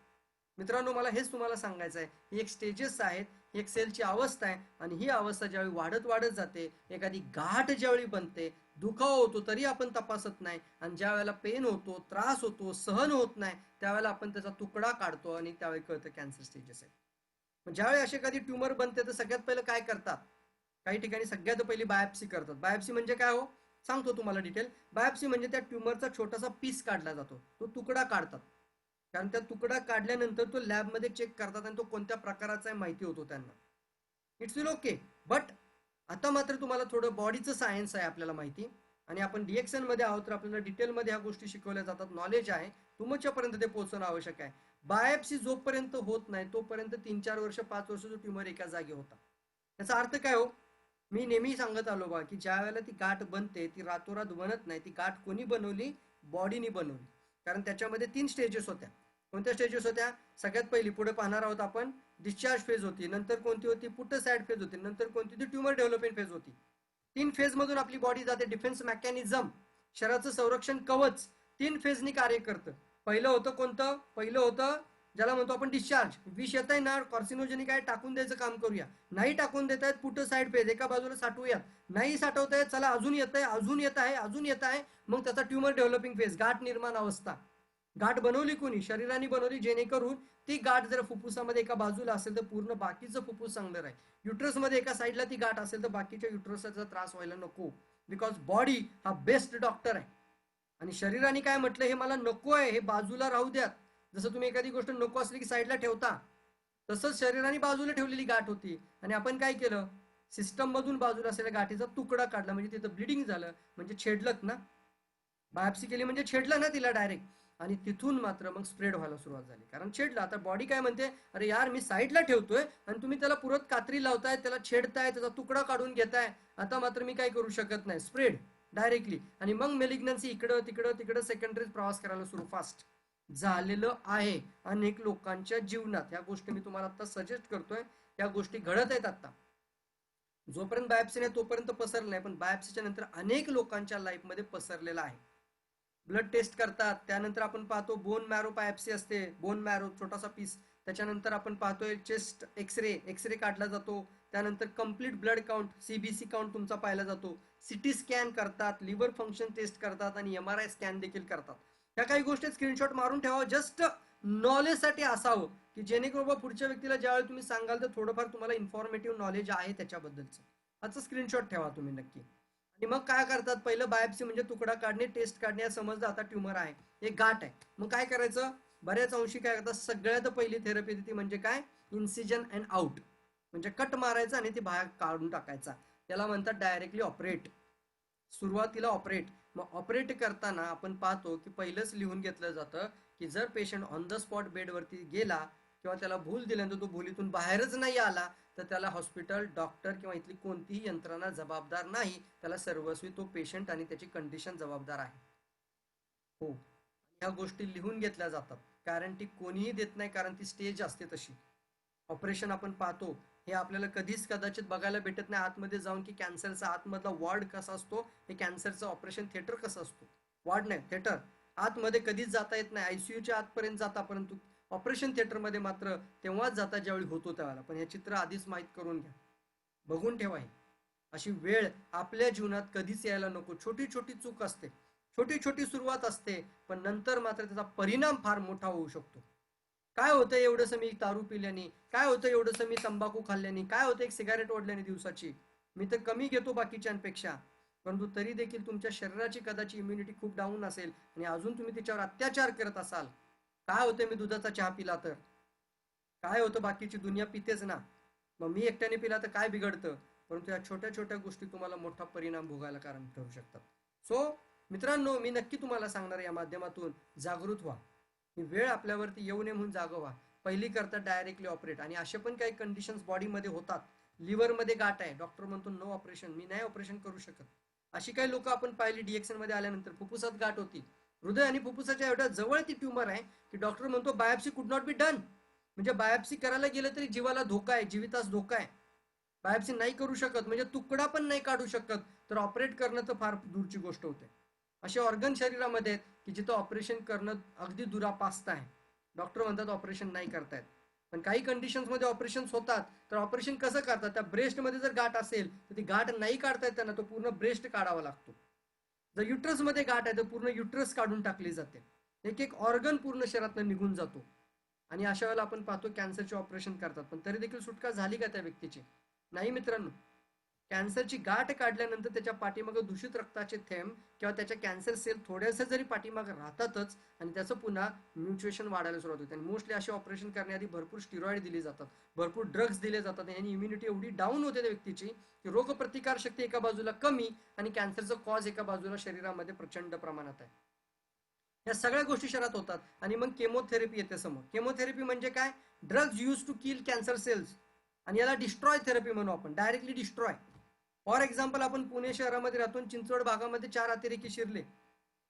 Speaker 2: मित्रांनो, मला हेच तुम्हाला सांगायचं आहे. ही एक स्टेजेस आहेत, ही एक सेलची अवस्था आहे, आणि ही अवस्था ज्यावेळी वाढत वाढत जाते, एखादी गाठ ज्यावेळी बनते, दुखाव होतो तरी आपण तपासत नाही, आणि ज्या वेळेला पेन होतो, त्रास होतो, सहन होत नाही, त्यावेळेला आपण त्याचा तुकडा काढतो आणि त्यावेळी कळतं कॅन्सर स्टेजेस आहे. पण ज्यावेळी अशी एखादी ट्युमर बनते तर सगळ्यात पहिलं काय करतात? काही ठिकाणी सगळ्यात पहिली बायोप्सी करतात. बायोप्सी म्हणजे काय हो? सांगतो तुम्हाला डिटेल. बायोप्सी म्हणजे त्या ट्युमरचा छोटासा पीस काढला जातो, तो तुकडा काढतात. कारण त्या तुकडा काढल्यानंतर तो लॅबमध्ये चेक करतात आणि तो कोणत्या प्रकाराचा आहे माहिती होतो त्यांना. It's will okay. बट आता मात्र तुम्हाला थोडं बॉडीचं सायन्स आहे आपल्याला माहिती, आणि आपण डीएक्सन मध्ये आहोत तर आपल्याला डिटेलमध्ये ह्या गोष्टी शिकवल्या जातात, नॉलेज आहे, तुमच्यापर्यंत ते पोहोचणं आवश्यक आहे. बायोप्सी जोपर्यंत होत नाही तोपर्यंत 3-4 वर्ष, 5 वर्ष तो ट्युमर एका जागी होता. त्याचा अर्थ काय हो? मी नेहमी सांगत आलो बा की ज्या वेळेला ती गाठ बनते ती रातोरात बनत नाही. ती गाठ कोणी बनवली? बॉडीने बनवली. कारण त्याच्यामध्ये 3 स्टेजेस होत्या. कोणत्या स्टेजेस होत्या? सगळ्यात पहिली पुढे पाहणार आहोत आपण, डिस्चार्ज फेज होती, नंतर कोणती होती? पुटसाइड फेज होती, नंतर कोणती? ती ट्युमर डेव्हलपमेंट फेज होती. 3 फेज मधून आपली बॉडी जाते. डिफेन्स मेकॅनिझम, शरीराचं संरक्षण कवच 3 फेजनी कार्य करतं. पहिलं होतं कोणतं? पहिलं होतं ज्याला म्हणतो आपण डिस्चार्ज. विष येत आहे ना, कॉर्सिनोजेनिक आहे, टाकून द्यायचं काम करूया. नाही टाकून देत आहेत, पुट साईड फेज, एका बाजूला साठवूयात. नाही साठवतायत, चला अजून येत आहे, अजून येत आहे, अजून येत आहे. मग त्याचा ट्युमर डेव्हलपिंग फेज, गाठ निर्माण अवस्था. गाठ बनवली कोणी? शरीराने बनवली, जेणेकरून ती गाठ जर फुफ्फुसामध्ये एका बाजूला असेल तर पूर्ण बाकीचं फुफ्फुस चांगलं राहील. युट्रसमध्ये एका साईडला ती गाठ असेल तर बाकीच्या युट्रसचा त्रास व्हायला नको. बिकॉज बॉडी हा बेस्ट डॉक्टर आहे. आणि शरीराने काय म्हटलं, हे मला नको आहे, हे बाजूला राहू द्यात. जसं तुम्ही एखादी गोष्ट नको असली की साईडला ठेवता, तसंच शरीराने बाजूला ठेवलेली गाठ होती. आणि आपण काय केलं, सिस्टम मधून बाजूला असलेल्या गाठीचा तुकडा काढला, म्हणजे तिथं ब्लिडिंग झालं, म्हणजे छेडलत ना, बायोप्सी केली म्हणजे छेडलं ना तिला डायरेक्ट. आणि तिथून मात्र मग स्प्रेड व्हायला सुरुवात झाली, कारण छेडलं. आता बॉडी काय म्हणते, अरे यार मी साईडला ठेवतोय आणि तुम्ही त्याला पुरत कात्री लावताय, त्याला छेडताय, त्याचा तुकडा काढून घेताय, आता मात्र मी काय करू शकत नाही, स्प्रेड डायरेक्टली. आणि मग मेलिग्नन्सी इकडं तिकडं तिकडं सेकंडरी प्रवास करायला सुरू फास्ट झालेलं आहे अनेक लोकांच्या जीवनात. ह्या गोष्टी मी तुम्हाला आता सजेस्ट करतोय, या गोष्टी घडत आहेत आता. जोपर्यंत बायोप्सी नाही तोपर्यंत पसरलं नाही, पण बायोप्सीच्या नंतर अनेक लोकांच्या लाईफमध्ये पसरलेला आहे. ब्लड टेस्ट करतात, त्यानंतर आपण पाहतो बोन मॅरो बायोप्सी असते, बोन मॅरो छोटासा पीस. त्याच्यानंतर आपण पाहतोय चेस्ट एक्सरे काढला जातो. त्यानंतर complete blood count, CBC count तुमचा पाहिला जातो. सिटी स्कॅन करतात, लिव्हर फंक्शन टेस्ट करतात आणि MRI स्कॅन देखील करतात. ह्या काही गोष्टी स्क्रीनशॉट मारून ठेवा, जस्ट नॉलेजसाठी असावं, की जेणेकरून पुढच्या व्यक्तीला ज्यावेळी तुम्ही सांगाल तर थोडंफार तुम्हाला इन्फॉर्मेटिव्ह नॉलेज आहे त्याच्याबद्दलचं. याचं स्क्रीनशॉट ठेवा तुम्ही नक्की. आणि मग काय करतात, पहिलं बायोप्सी म्हणजे तुकडा काढणे, टेस्ट काढणे, समजलं आता ट्युमर आहे, एक गाठ आहे. मग काय करायचं, बऱ्याच अंशी काय करतात, सगळ्यात पहिली थेरपी ती म्हणजे काय, इन्सिजन अँड आउट, म्हणजे कट मारायचा आणि ती बाहेर काढून टाकायचा. त्याला म्हणतात डायरेक्टली ऑपरेट. सुरुवातीला ऑपरेट. मग ऑपरेट करताना आपण पाहतो की पहिलंच लिहून घेतलं जातं की जर पेशंट ऑन द स्पॉट बेडवरती गेला किंवा त्याला भूल दिल्यानंतर तो भूलीतून बाहेरच नाही आला तर त्याला हॉस्पिटल, डॉक्टर किंवा इथली कोणतीही यंत्रणा जबाबदार नाही. त्याला सर्वस्वी तो पेशंट आणि त्याची कंडिशन जबाबदार आहे. हो, ह्या गोष्टी लिहून घेतल्या जातात, कारण ती कोणीही देत नाही, कारण ती स्टेज असते तशी. ऑपरेशन आपण पाहतो, हे आपल्याला कधीच कदाचित बघायला भेटत नाही आतमध्ये जाऊन, की कॅन्सरचा आतमधला वॉर्ड कसा असतो, हे कॅन्सरचं ऑपरेशन थिएटर कसं असतो. वॉर्ड नाही, थिएटर. आतमध्ये कधीच जाता येत नाही, आयसीयूच्या आतपर्यंत जाता, परंतु ऑपरेशन थिएटरमध्ये मात्र तेव्हाच जाता ज्यावेळी होतो त्यावेळेला. पण हे चित्र आधीच माहीत करून घ्या, बघून ठेवा. अशी वेळ आपल्या जीवनात कधीच यायला नको. छोटी छोटी चूक असते, छोटी छोटी सुरुवात असते, पण नंतर मात्र त्याचा परिणाम फार मोठा होऊ शकतो. काय होतं एवढंसं मी दारू पिल्याने, काय होतं एवढंसं मी तंबाखू खाल्ल्याने, काय होतं एक सिगारेट ओढल्याने दिवसाची, मी तर कमी घेतो बाकीच्यांपेक्षा, परंतु तरी देखील तुमच्या शरीराची कदाचित इम्युनिटी खूप डाऊन असेल आणि अजून तुम्ही त्याच्यावर अत्याचार करत असाल. काय होतं मी दुधाचा चहा पिला तर, काय होतं बाकीची दुनिया पितेच ना, मग मी एकट्याने पिला तर काय बिघडतं. परंतु या छोट्या छोट्या गोष्टी तुम्हाला मोठा परिणाम भोगायला कारण ठरू शकतात. सो मित्रांनो, मी नक्की तुम्हाला सांगणार या माध्यमातून, जागृत व्हा. ही वेळ आपल्यावरती येऊ नये म्हणून जागं व्हा. पहिली करतात डायरेक्टली ऑपरेट. आणि असे पण काही कंडिशन्स बॉडीमध्ये होतात, लिव्हरमध्ये गाठ आहे, डॉक्टर म्हणतो नो ऑपरेशन, मी नाही ऑपरेशन करू शकत. अशी काही लोक आपण पाहिली DXN मध्ये आल्यानंतर. फुफ्फुसात गाठ होती, हृदय आणि फुफ्फुसाच्या एवढ्या जवळ ती ट्युमर आहे की डॉक्टर म्हणतो बायोप्सी कुड नॉट बी डन. म्हणजे बायोप्सी करायला गेलं तरी जीवाला धोका आहे, जीवितास धोका आहे. बायोप्सी नाही करू शकत, म्हणजे तुकडा पण नाही काढू शकत, तर ऑपरेट करणं तर फार दूरची गोष्ट होते. असे ऑर्गन शरीरामध्ये की जिथं ऑपरेशन करणं अगदी दुरापास्त आहे. डॉक्टर म्हणतात ऑपरेशन नाही करतायत. पण काही कंडिशन्समध्ये ऑपरेशन होतात. तर ऑपरेशन कसं करतात, त्या ब्रेस्टमध्ये जर गाठ असेल तर ती गाठ नाही काढतायत त्यांना, तो पूर्ण ब्रेस्ट काढावा लागतो. जर युट्रसमध्ये गाठ आहे तर पूर्ण युट्रस काढून टाकली जाते. एक एक ऑर्गन पूर्ण शरीरातून निघून जातो. आणि अशा वेळेला आपण पाहतो कॅन्सरचे ऑपरेशन करतात, पण तरी देखील सुटका झाली का त्या व्यक्तीची? नाही मित्रांनो. कॅन्सरची गाठ काढल्यानंतर त्याच्या पाठीमागे दूषित रक्ताचे थेंब किंवा त्याच्या कॅन्सर सेल थोड्याशा जरी पाठीमागे राहतातच आणि त्याचं पुन्हा म्युटेशन वाढायला सुरुवात होते. आणि मोस्टली असे ऑपरेशन करण्याआधी भरपूर स्टिरॉइड दिले जातात, भरपूर ड्रग्स दिले जातात. आणि इम्युनिटी एवढी डाऊन होते त्या व्यक्तीची की रोगप्रतिकार शक्ती एका बाजूला कमी आणि कॅन्सरचं कॉज एका बाजूला शरीरामध्ये प्रचंड प्रमाणात आहे. या सगळ्या गोष्टी शरीरात होतात. आणि मग केमोथेरपी येते समोर. केमोथेरपी म्हणजे काय, drugs use to kill cancer cells. आणि याला डिस्ट्रॉय थेरपी म्हणू आपण, डायरेक्टली डिस्ट्रॉय. फॉर एक्झाम्पल, आपण पुणे शहरामध्ये राहतो, चिंचवड भागामध्ये 4 अतिरेकी शिरले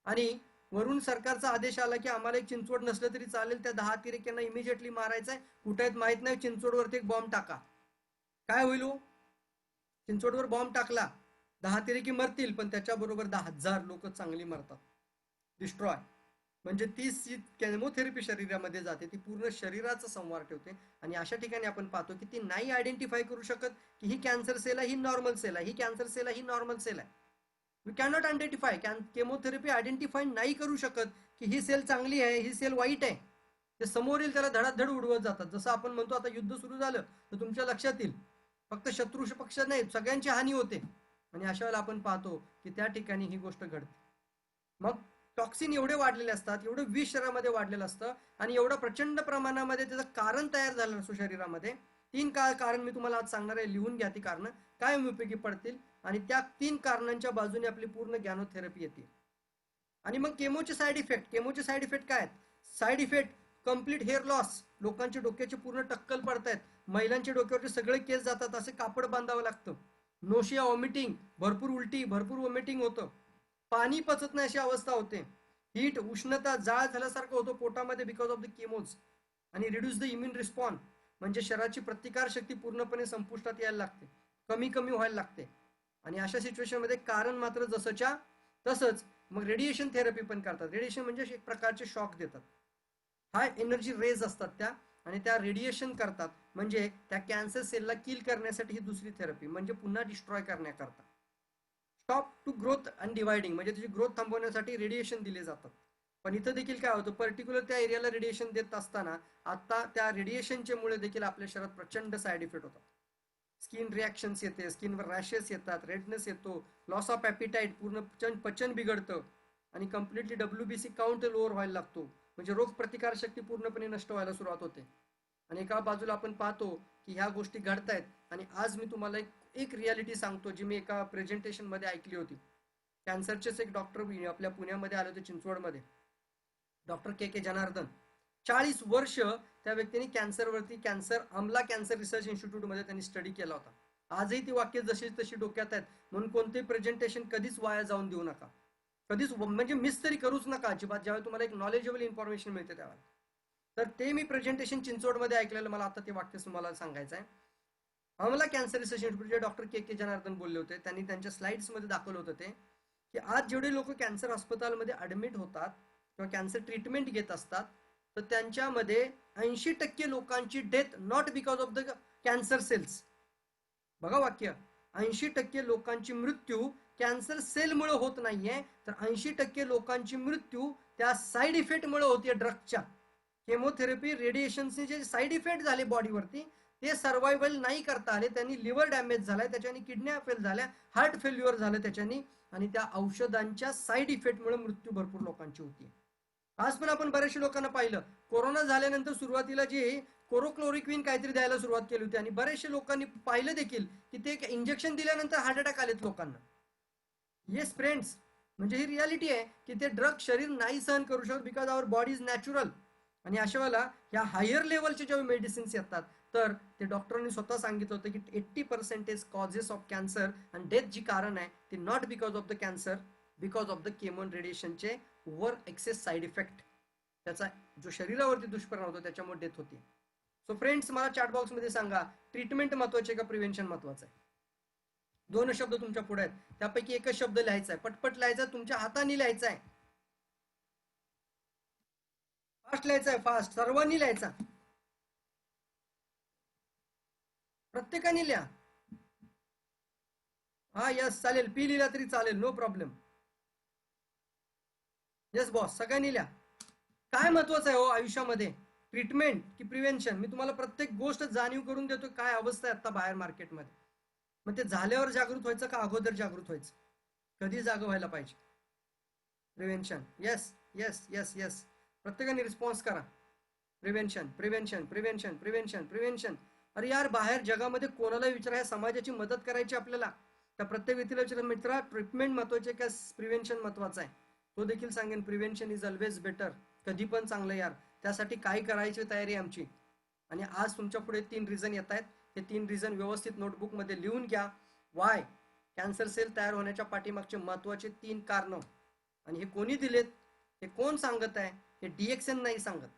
Speaker 2: आणि वरून सरकारचा आदेश आला की आम्हाला एक चिंचवड नसलं तरी चालेल, त्या 10 अतिरेक्यांना इमिजिएटली मारायचंय, कुठे आहेत माहित नाही, चिंचवडवरती एक बॉम्ब टाका. काय होईल हो? चिंचवडवर बॉम्ब टाकला, 10 अतिरेकी मरतील, पण त्याच्याबरोबर 10,000 लोक चांगली मरतात. डिस्ट्रॉय. म्हणजे ती केमोथेरपी शरीरामध्ये जाते, ती पूर्ण शरीराचा संवार ठेवते. आणि अशा ठिकाणी आपण पाहतो की ती नाही आयडेंटिफाय करू शकत की ही कॅन्सर सेल आहे, ही नॉर्मल सेल आहे, ही कॅन्सर सेल आहे, ही नॉर्मल सेल आहे. We cannot identify. Chemotherapy identify नाही करू शकत की ही सेल चांगली आहे, ही सेल वाईट आहे. ते समोर येईल त्याला धडाधड उडवत जातात. जसं आपण म्हणतो आता युद्ध सुरू झालं तर तुमच्या लक्षात येईल फक्त शत्रू पक्ष नाही, सगळ्यांची हानी होते. आणि अशा वेळेला आपण पाहतो की त्या ठिकाणी ही गोष्ट घडते. मग टॉक्सिन एवढे वाढलेले असतात, एवढं विष शरीरामध्ये वाढलेलं असतं आणि एवढं प्रचंड प्रमाणामध्ये त्याचं कारण तयार झालं असतो शरीरामध्ये. 3 कारण मी तुम्हाला आज सांगणार आहे, लिहून घ्या ती कारणं काय उपयोगी पडतील. आणि त्या 3 कारणांच्या बाजूने आपली पूर्ण गॅनोथेरपी येते. आणि मग केमोचे साईड इफेक्ट काय आहेत? Side effect complete hair loss, लोकांच्या डोक्याचे पूर्ण टक्कल पडतायत, महिलांच्या डोक्यावरचे सगळे केस जातात, असे कापड बांधावं लागतं. नोशिया, वॉमिटिंग, भरपूर उलटी, भरपूर वॉमिटिंग होतं, पाणी पचत नाही अशी अवस्था होते, हीट, उष्णता, जाळ झाल्यासारखं होतं पोटामध्ये बिकॉज ऑफ द केमोज. आणि रिड्यूस द इम्युन रिस्पॉन्स, म्हणजे शरीराची प्रतिकार शक्ती पूर्णपणे संपुष्टात यायला लागते, कमी कमी व्हायला लागते. आणि अशा सिच्युएशनमध्ये कारण मात्र जसंच्या तसंच मग रेडिएशन थेरपी पण करतात. रेडिएशन म्हणजे एक प्रकारचे शॉक देतात, हाय एनर्जी रेज असतात त्या, आणि त्या रेडिएशन करतात. म्हणजे त्या कॅन्सर सेलला किल करण्यासाठी ही दुसरी थेरपी, म्हणजे पुन्हा डिस्ट्रॉय करण्याकरता. Stop to growth and dividing, म्हणजे त्याची ग्रोथ थांबवण्यासाठी रेडिएशन दिले जातात. पण इथं देखील काय होतं, पर्टिक्युलर त्या एरियाला रेडिएशन देत असताना आता त्या रेडिएशनच्या मुळे देखील आपल्या शरीरात प्रचंड साईड इफेक्ट होतात. स्किन रिॲक्शन्स येते, स्किनवर रॅशेस येतात, रेडनेस येतो, लॉस ऑफ ॲपिटाईट, पूर्ण पचन बिघडतं आणि कम्प्लिटली WBC काउंट लोअर व्हायला लागतो, म्हणजे रोग प्रतिकारशक्ती पूर्णपणे नष्ट व्हायला सुरुवात होते. आणि एका बाजूला आपण पाहतो की ह्या गोष्टी घडतायत. आणि आज मी तुम्हाला एक रियालिटी सांगतो जी मी एका प्रेझेंटेशनमध्ये ऐकली होती. कॅन्सरचेच एक डॉक्टर आपल्या पुण्यामध्ये आले होते, चिंचवडमध्ये, डॉक्टर के जनार्दन. 40 वर्ष त्या व्यक्तीने कॅन्सरवरती, अमला कॅन्सर रिसर्च इन्स्टिट्यूटमध्ये त्यांनी स्टडी केला होता. आजही ती वाक्य जशी तशी डोक्यात आहेत. म्हणून कोणते प्रेझेंटेशन कधीच वाया जाऊन देऊ नका, कधीच म्हणजे मिस तरी करूच नका अजिबात, ज्यावेळी तुम्हाला एक नॉलेजेबल इन्फॉर्मेशन मिळते त्यावेळेला. तर ते मी प्रेझेंटेशन चिंचवडमध्ये ऐकलेलं, मला आता ते वाक्य तुम्हाला सांगायचं आहे. आम्हाला कॅन्सर रिसर्च इन्स्टिट्यूटचे डॉक्टर के जनार्दन बोलले होते. त्यांनी त्यांच्या स्लाइड्समध्ये दाखवलं होतं ते की आज जेवढे लोक कॅन्सर हॉस्पिटलमध्ये ऍडमिट होतात किंवा कॅन्सर ट्रीटमेंट घेत असतात, तर त्यांच्यामध्ये 80% लोकांची death not because of the cancer cells. बघा वाक्य, 80% लोकांची मृत्यू कॅन्सर सेलमुळे होत नाहीये, तर 80% लोकांची मृत्यू त्या साईड इफेक्टमुळे होतीये ड्रगच्या. केमोथेरपी, रेडिएशनचे जे साईड इफेक्ट झाले बॉडीवरती, ते सर्वायवल नाही करता आले. त्यांनी लिव्हर डॅमेज झालाय, त्याच्याने किडन्या फेल झाल्या, हार्ट फेल्युअर झालं त्याच्यानी, आणि त्या औषधांच्या साईड इफेक्टमुळे मृत्यू भरपूर लोकांची होती. आज पण आपण बऱ्याचशा लोकांना पाहिलं, कोरोना झाल्यानंतर सुरुवातीला जे कोरोक्लोरिक्विन काहीतरी द्यायला सुरुवात केली होती, आणि बऱ्याचशा लोकांनी पाहिलं देखील की ते इंजेक्शन दिल्यानंतर हार्ट अटॅक आलेत लोकांना. येस फ्रेंड्स, म्हणजे ही रियालिटी आहे की ते ड्रग शरीर नाही सहन करू शकत because our body is natural. आणि अशा वेळेला ह्या हायर लेवलचे जेव्हा मेडिसिन्स येतात, तर ते डॉक्टरांनी स्वतः सांगितलं होतं की 80% कॉजेस ऑफ कॅन्सर आणि डेथ जी कारण आहे ती not because of the cancer, because of the chemo रेडिएशनचे ओव्हर एक्सेस साईड इफेक्ट, त्याचा जो शरीरावरती दुष्परिणाम होतो त्याच्यामुळे डेथ होती. सो फ्रेंड्स, मला चॅट बॉक्समध्ये सांगा, ट्रीटमेंट महत्वाचे का प्रिव्हेन्शन महत्वाचं आहे? 2 शब्द तुमच्या पुढे आहेत, त्यापैकी एकच शब्द लिहायचा आहे, पटपट लिहायचा, तुमच्या हाताने लिहायचा आहे, फास्ट लिहायचा आहे, फास्ट सर्वांनी लिहायचा, प्रत्येकाने लिहा. हा यस चालेल, पी लिहिला तरी चालेल, नो प्रॉब्लेम. येस बॉस, सगळ्यांनी लिहा. काय महत्वाचं आहे हो आयुष्यामध्ये, ट्रीटमेंट की प्रिव्हेन्शन? मी तुम्हाला प्रत्येक गोष्ट जाणीव करून देतो काय अवस्था आहे आता बाहेर मार्केटमध्ये. मग ते झाल्यावर जागृत व्हायचं का अगोदर जागृत व्हायचं? कधी जाग व्हायला पाहिजे? Prevention. Yes yes yes yes, प्रत्येकाने रिस्पॉन्स करा. Prevention prevention prevention prevention prevention. अरे यार, बाहेर जगामध्ये कोणाला विचारा, समाजाची मदत करायची आपल्याला, त्या प्रत्येक व्यक्तीला विचारा, मित्रा ट्रीटमेंट महत्वाचे का प्रिव्हेन्शन महत्वाचं आहे? तो देखील सांगेन प्रिव्हेन्शन इज ऑलवेज बेटर, कधी पण चांगलं यार. त्यासाठी काय करायची तयारी आमची. आणि आज तुमच्या पुढे 3 रिझन येत आहेत. हे 3 रिझन व्यवस्थित नोटबुकमध्ये लिहून घ्या. वाय कॅन्सर सेल तयार होण्याच्या पाठीमागचे महत्वाचे 3 कारण. आणि हे कोणी दिलेत, हे कोण सांगत आहे? हे DXN नाही सांगत,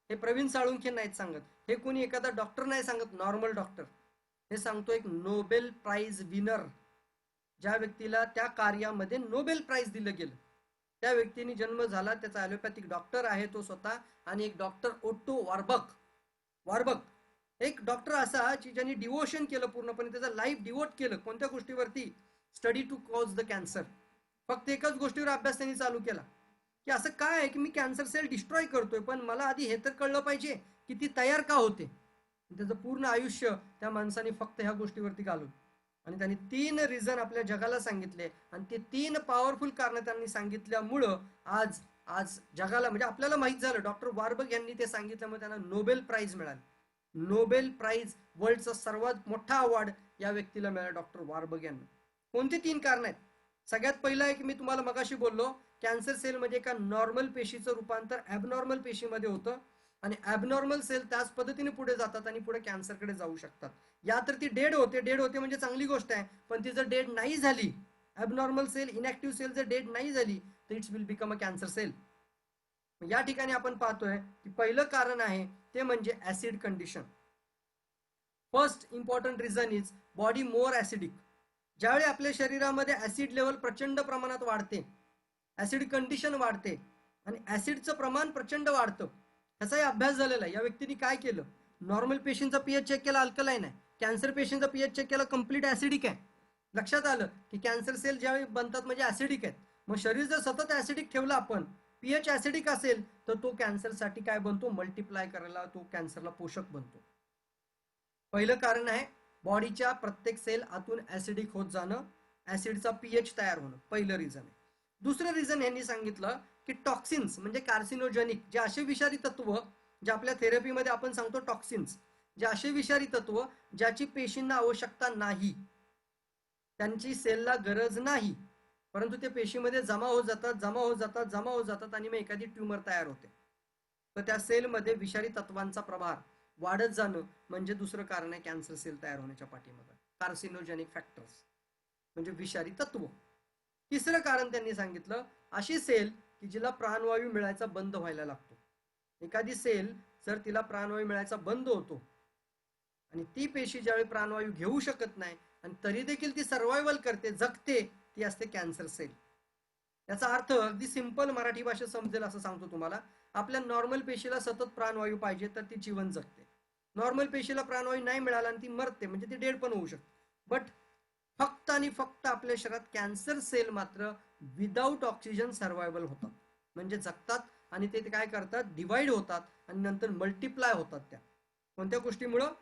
Speaker 2: हे प्रवीण साळुंखे नाहीत सांगत, हे कोणी एखादा डॉक्टर नाही सांगत, नॉर्मल डॉक्टर. हे सांगतो एक नोबेल प्राइज विनर, ज्या व्यक्तीला त्या कार्यामध्ये नोबेल प्राइज दिलं गेलं. त्या व्यक्तीने जन्म झाला, त्याचा ॲलोपॅथिक डॉक्टर आहे तो स्वतः, आणि एक डॉक्टर ओट्टो वॉर्बक एक डॉक्टर असा की ज्यांनी डिवोशन केलं, पूर्णपणे त्याचं लाईफ डिवोट केलं कोणत्या गोष्टीवरती, study to cause the cancer. फक्त एकच गोष्टीवर अभ्यास त्यांनी चालू केला की असं काय आहे की मी कॅन्सर सेल डिस्ट्रॉय करतोय, पण मला आधी हे तर कळलं पाहिजे की ती तयार का होते. त्याचं पूर्ण आयुष्य त्या माणसाने फक्त ह्या गोष्टीवरती घालून, आणि त्यांनी 3 रिझन आपल्या जगाला सांगितले, आणि ते 3 पॉवरफुल कारण त्यांनी सांगितल्यामुळं आज आज जगाला म्हणजे आपल्याला माहित झालं. डॉक्टर वार्बग यांनी ते सांगितल्यामुळे त्यांना नोबेल प्राइज मिळाली. नोबेल प्राइज, वर्ल्डचा सर्वात मोठा अवॉर्ड या व्यक्तीला मिळाला, डॉक्टर वार्बग यांना. कोणते 3 कारण आहेत? सगळ्यात पहिलं आहे की मी तुम्हाला मगाशी बोललो, कॅन्सर सेल म्हणजे एका नॉर्मल पेशीचं रूपांतर ॲबनॉर्मल पेशीमध्ये होतं, आणि ॲबनॉर्मल सेल त्याच पद्धतीने पुढे जातात आणि पुढे कॅन्सरकडे जाऊ शकतात. या तर ती डेड होते म्हणजे चांगली गोष्ट आहे, पण ती जर डेड नाही झाली, ॲबनॉर्मल सेल, इनॅक्टिव्ह सेल जर डेड नाही झाली, तर it's will become a cancer cell. या ठिकाणी आपण पाहतोय की पहिलं कारण आहे ते म्हणजे acid condition. First important reason is body more acidic. ज्यावेळी आपल्या शरीरामध्ये ऍसिड लेवल प्रचंड प्रमाणात वाढते, ऍसिड कंडिशन वाढते, आणि ऍसिडचं प्रमाण प्रचंड वाढतं. ह्याचाही अभ्यास झालेला आहे. या व्यक्तीने काय केलं, नॉर्मल पेशंटचा पीएच चेक केला, अल्कलाईन आहे. कॅन्सर पेशंटचा पीएच चेक केला, कम्प्लीट ऍसिडिक आहे. लक्षात आलं की कॅन्सर सेल ज्यावेळी बनतात म्हणजे ऍसिडिक आहेत. मग शरीर जर सतत ऍसिडिक ठेवलं आपण, पीएच ऍसिडिक असेल, तर तो कॅन्सरसाठी काय बनतो, मल्टिप्लाय करायला तो कॅन्सरला पोषक बनतो. पहिलं कारण आहे बॉडीच्या प्रत्येक सेल आतून ऍसिडिक होत जाणं, ऍसिडचा पीएच तयार होणं, पहिलं रिझन आहे. दुसरं रिझन यांनी सांगितलं की टॉक्सिन्स म्हणजे कार्सिनोजेनिक, जे असे विषारी तत्व, जे आपल्या थेरपीमध्ये आपण सांगतो टॉक्सिन्स, जे असे विषारी तत्व ज्याची पेशींना आवश्यकता नाही, त्यांची सेलला गरज नाही, परंतु ते पेशीमध्ये जमा होत जातात आणि मग एखादी ट्यूमर तयार होते. तर त्या सेलमध्ये विषारी तत्वांचा प्रभार वाढत जाणं म्हणजे दुसरं कारण आहे कॅन्सर सेल तयार होण्याच्या पाठीमागे, कार्सिनोजेनिक फॅक्टर्स म्हणजे विषारी तत्व. तिसरं कारण त्यांनी सांगितलं, अशी सेल की जिला प्राणवायू मिळायचा बंद व्हायला लागतो. एखादी सेल जर तिला प्राणवायू मिळायचा बंद होतो आणि ती पेशी ज्यावेळी प्राणवायू घेऊ शकत नाही आणि तरी देखील ती सर्वायवल करते, जगते, ती असते कॅन्सर सेल. याचा अर्थ अगदी सिंपल मराठी भाषेत समजेल असं सांगतो तुम्हाला. आपल्या नॉर्मल पेशीला सतत प्राणवायू पाहिजे तर ती जीवन जगते. नॉर्मल पेशीला प्राणवायू नाही मिळाला आणि ती मरते, म्हणजे ती डेड पण होऊ शकते. बट फक्त आणि फक्त आपल्या शरीरात कॅन्सर सेल मात्र विदाऊट ऑक्सिजन सर्वायवल होतात, म्हणजे जगतात, आणि ते काय करतात, डिवाइड होतात आणि नंतर मल्टिप्लाय होतात. त्या कोणत्या गोष्टीमुळं,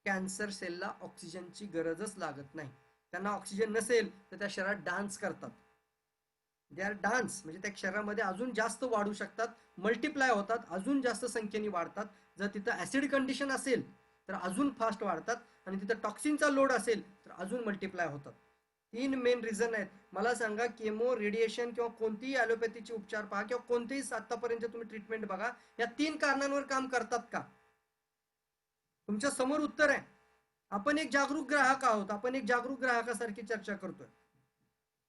Speaker 2: कॅन्सर सेलला ऑक्सिजनची गरजच लागत नाही. त्यांना ऑक्सिजन नसेल तर त्या शरीरात डान्स करतात. दे आर डान्स म्हणजे त्या शरीरामध्ये अजून जास्त वाढू शकतात, मल्टिप्लाय होतात, अजून जास्त संख्येने वाढतात. जर तिथं ऍसिड कंडिशन असेल तर अजून फास्ट वाढतात, आणि तिथं टॉक्सिनचा लोड असेल तर अजून मल्टिप्लाय होतात. 3 मेन रिझन आहेत. मला सांगा, केमो, रेडिएशन किंवा कोणतीही ॲलोपॅथीचे उपचार पहा किंवा कोणतेही आतापर्यंत तुम्ही ट्रीटमेंट बघा, या 3 कारणांवर काम करतात का? तुमच्या समोर उत्तर आहे. आपण एक जागरूक ग्राहक आहोत, आपण एक जागरूक ग्राहकासारखी चर्चा करतोय.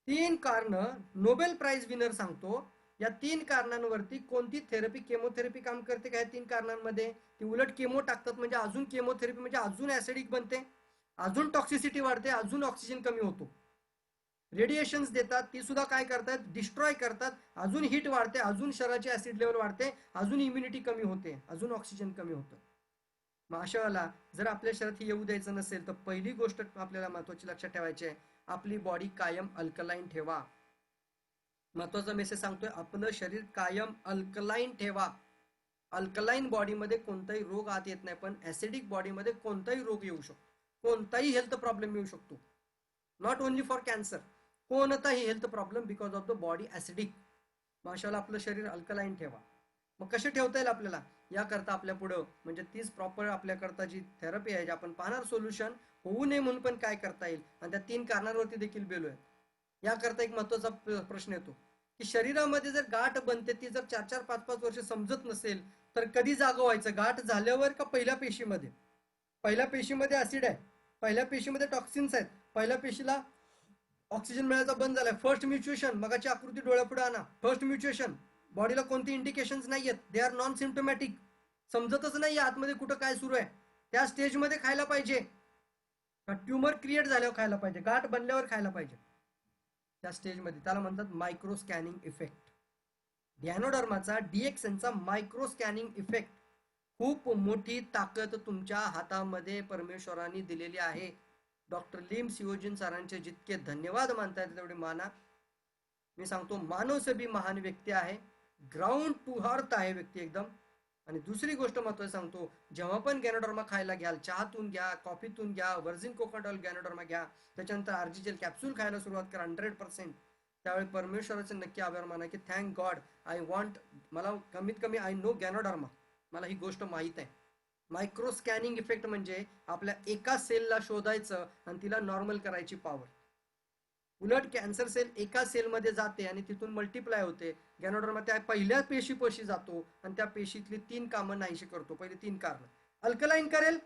Speaker 2: 3 कारण नोबेल प्राइज विनर सांगतो. या 3 कारणांवरती कोणती थेरपी, केमोथेरपी काम करते का? या 3 कारणांमध्ये ती उलट केमो टाकतात म्हणजे अजून केमोथेरपी म्हणजे अजून ऍसिडिक बनते, अजून टॉक्सिसिटी वाढते, अजून ऑक्सिजन कमी होतो. रेडिएशन्स देतात, ती सुद्धा काय करतात, डिस्ट्रॉय करतात, अजून हीट वाढते, अजून शरीराची ऍसिड लेवल वाढते, अजून इम्युनिटी कमी होते, अजून ऑक्सिजन कमी होतं. मग अशा वेळेला जर आपल्या शरीरात येऊ द्यायचं नसेल तर पहिली गोष्ट आपल्याला महत्वाची लक्षात ठेवायची आहे, आपली बॉडी कायम अल्कलाईन ठेवा. महत्वाचा मेसेज सांगतोय, आपलं शरीर कायम अल्कलाईन ठेवा. अल्कलाईन बॉडीमध्ये कोणताही रोग आत येत नाही, पण ऍसिडिक बॉडीमध्ये कोणताही रोग येऊ शकतो, कोणताही हेल्थ प्रॉब्लेम येऊ शकतो. नॉट ओनली फॉर कॅन्सर, कोणताही health problem because of the body acidic. मग अशाला आपलं शरीर अल्कलाईन ठेवा. मग कसे ठेवता येईल आपल्याला, याकरता आपल्या पुढं म्हणजे तीच प्रॉपर आपल्याकरता जी थेरपी आहे, जे आपण पाहणार सोल्युशन होऊ नये म्हणून पण काय करता येईल, आणि त्या 3 कारणांवरती देखील बोलूया. याकरता एक महत्वाचा प्रश्न येतो की शरीरामध्ये जर गाठ बनते, ती जर 4-4, 5-5 वर्ष समजत नसेल तर कधी जागं व्हायचं, गाठ झाल्यावर का पहिल्या पेशीमध्ये? पहिल्या पेशीमध्ये ऍसिड आहे, पहिल्या पेशीमध्ये टॉक्सिन्स आहेत, पहिल्या पेशीला ऑक्सिजन मिळायचा बंद झालाय. फर्स्ट म्युच्युएशन, मगाची आकृती डोळ्यापुढे आणा. फर्स्ट म्युच्युएशन, बॉडीला कोणती इंडिकेशन्स नाही आहेत, दे आर नॉन सिम्टोमॅटिक, समजतच नाही आतमध्ये कुठं काय सुरू आहे. त्या स्टेजमध्ये खायला पाहिजे का ट्यूमर क्रिएट झाल्यावर खायला पाहिजे, गाठ बनल्यावर खायला पाहिजे? त्या स्टेजमध्ये त्याला म्हणतात मायक्रो स्कॅनिंग इफेक्ट. गॅनोडर्माचा डीएक्सएनचा मायक्रो स्कॅनिंग इफेक्ट, खूप मोठी ताकद तुमच्या हातामध्ये परमेश्वरांनी दिलेली आहे. डॉक्टर लिम सिओजिन सरांचे जितके धन्यवाद मानता येते तेवढे माना. मी सांगतो मानव से भी महान व्यक्ती आहे, ग्राउंड टू अर्थ आहे व्यक्ती एकदम. आणि दुसरी गोष्ट महत्वाची सांगतो, जेव्हा पण गॅनोडर्मा खायला घ्याल, चहातून घ्या, कॉफीतून घ्या, व्हर्जिन कोकोनट ऑइल गॅनोडर्मा घ्या, त्याच्यानंतर आरजीजेल कॅप्सूल खायला सुरुवात करा 100%. त्यावेळी परमेश्वराचे नक्की आभार माना की थँक गॉड आय वॉन्ट, मला कमीत कमी आय नो गॅनोडर्मा, मला ही गोष्ट माहीत आहे. मायक्रो स्कॅनिंग इफेक्ट म्हणजे आपल्या एका सेलला शोधायचं आणि तिला नॉर्मल करायची पॉवर. उलट कॅन्सर सेल एका सेलमध्ये जाते आणि तिथून मल्टिप्लाय होते. गॅनोडर्मा त्या पहिल्या पेशीपाशी जातो आणि त्या पेशीतली 3 कामं नाहीशी करतो. पहिले 3 कारण. अल्कलाईन करेल,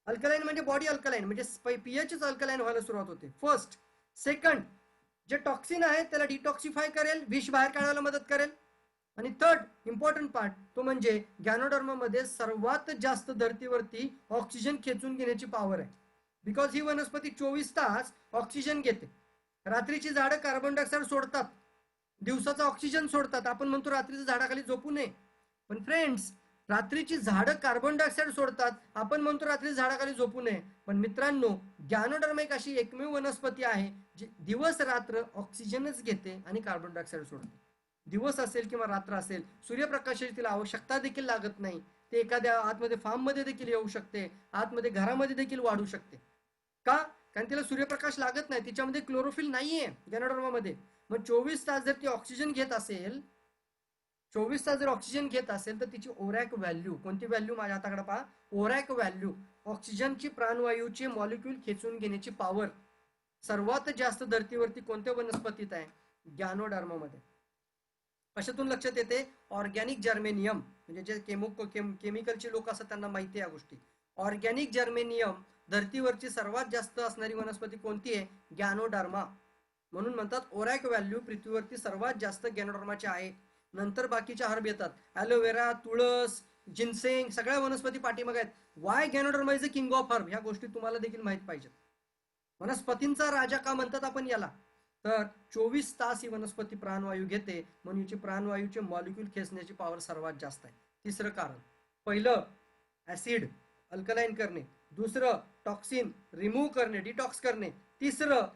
Speaker 2: अल्कलाईन म्हणजे बॉडी अल्कलाईन, म्हणजे पीएचच अल्कलाईन व्हायला सुरुवात होते फर्स्ट. सेकंड, जे टॉक्सिन आहे त्याला डिटॉक्सिफाय करेल, विष बाहेर काढायला मदत करेल. आणि थर्ड इम्पॉर्टंट पार्ट तो म्हणजे गॅनोडर्मामध्ये सर्वात जास्त धर्तीवरती ऑक्सिजन खेचून घेण्याची पॉवर आहे. बिकॉज ही वनस्पती 24 तास ऑक्सिजन घेते. रात्रीची झाडं कार्बन डायऑक्साईड सोडतात, दिवसाचा ऑक्सिजन सोडतात. आपण म्हणतो रात्रीच्या झाडाखाली झोपू नये, पण फ्रेंड्स रात्रीची झाडं कार्बन डायऑक्साईड सोडतात, आपण म्हणतो रात्री झाडाखाली झोपू नये. पण मित्रांनो, गॅनोडर्मा एक अशी एकमेव वनस्पती आहे जी दिवस रात्र ऑक्सिजनच घेते आणि कार्बन डायऑक्साईड सोडते. दिवस असेल किंवा रात्र असेल, सूर्यप्रकाशाची तिला आवश्यकता देखील लागत नाही. ते एखाद्या आतमध्ये फार्ममध्ये देखील येऊ शकते, आतमध्ये घरामध्ये देखील वाढू शकते. का? कारण तिला सूर्यप्रकाश लागत नाही, तिच्यामध्ये क्लोरोफिल नाहीये गॅनोडर्मामध्ये. मग 24 तास जर ती ऑक्सिजन घेत असेल, 24 तास जर ऑक्सिजन घेत असेल तर तिची ओरॅक व्हॅल्यू, कोणती व्हॅल्यू माझ्या हाताकडे पहा, ओरॅक व्हॅल्यू, ऑक्सिजनची प्राणवायूचे मॉलिक्यूल खेचून घेण्याची पॉवर सर्वात जास्त धर्तीवरती कोणत्या वनस्पतीत आहे? गॅनोडर्मामध्ये. कशातून लक्षात येते? ऑर्गॅनिक जर्मेनियम, म्हणजे जे केमिकलचे लोक असतात त्यांना माहिती आहे या गोष्टी. ऑर्गॅनिक जर्मेनियम धर्तीवरची सर्वात जास्त असणारी वनस्पती कोणती आहे? गॅनोडर्मा. म्हणून म्हणतात ओरॅक व्हॅल्यू पृथ्वीवरती सर्वात जास्त गॅनोडर्माची आहे. नंतर बाकीच्या हर्ब येतात, ॲलोवेरा, तुळस, जिन्सेंग, सगळ्या वनस्पती पाठीमागे आहेत. Why ganoderma is a king of herb, ह्या गोष्टी तुम्हाला देखील माहित पाहिजेत. वनस्पतींचा राजा का म्हणतात आपण याला? तर 24 तास ही वनस्पती प्राणवायू घेते, म्हणून हिची प्राणवायूचे मॉलिक्यूल खेचण्याची पॉवर सर्वात जास्त आहे. तिसरं कारण, पहिलं ऍसिड अल्कलाईन करणे, दुसरं टॉक्सिन रिमूव्ह करणे, डिटॉक्स करणे, तिसरं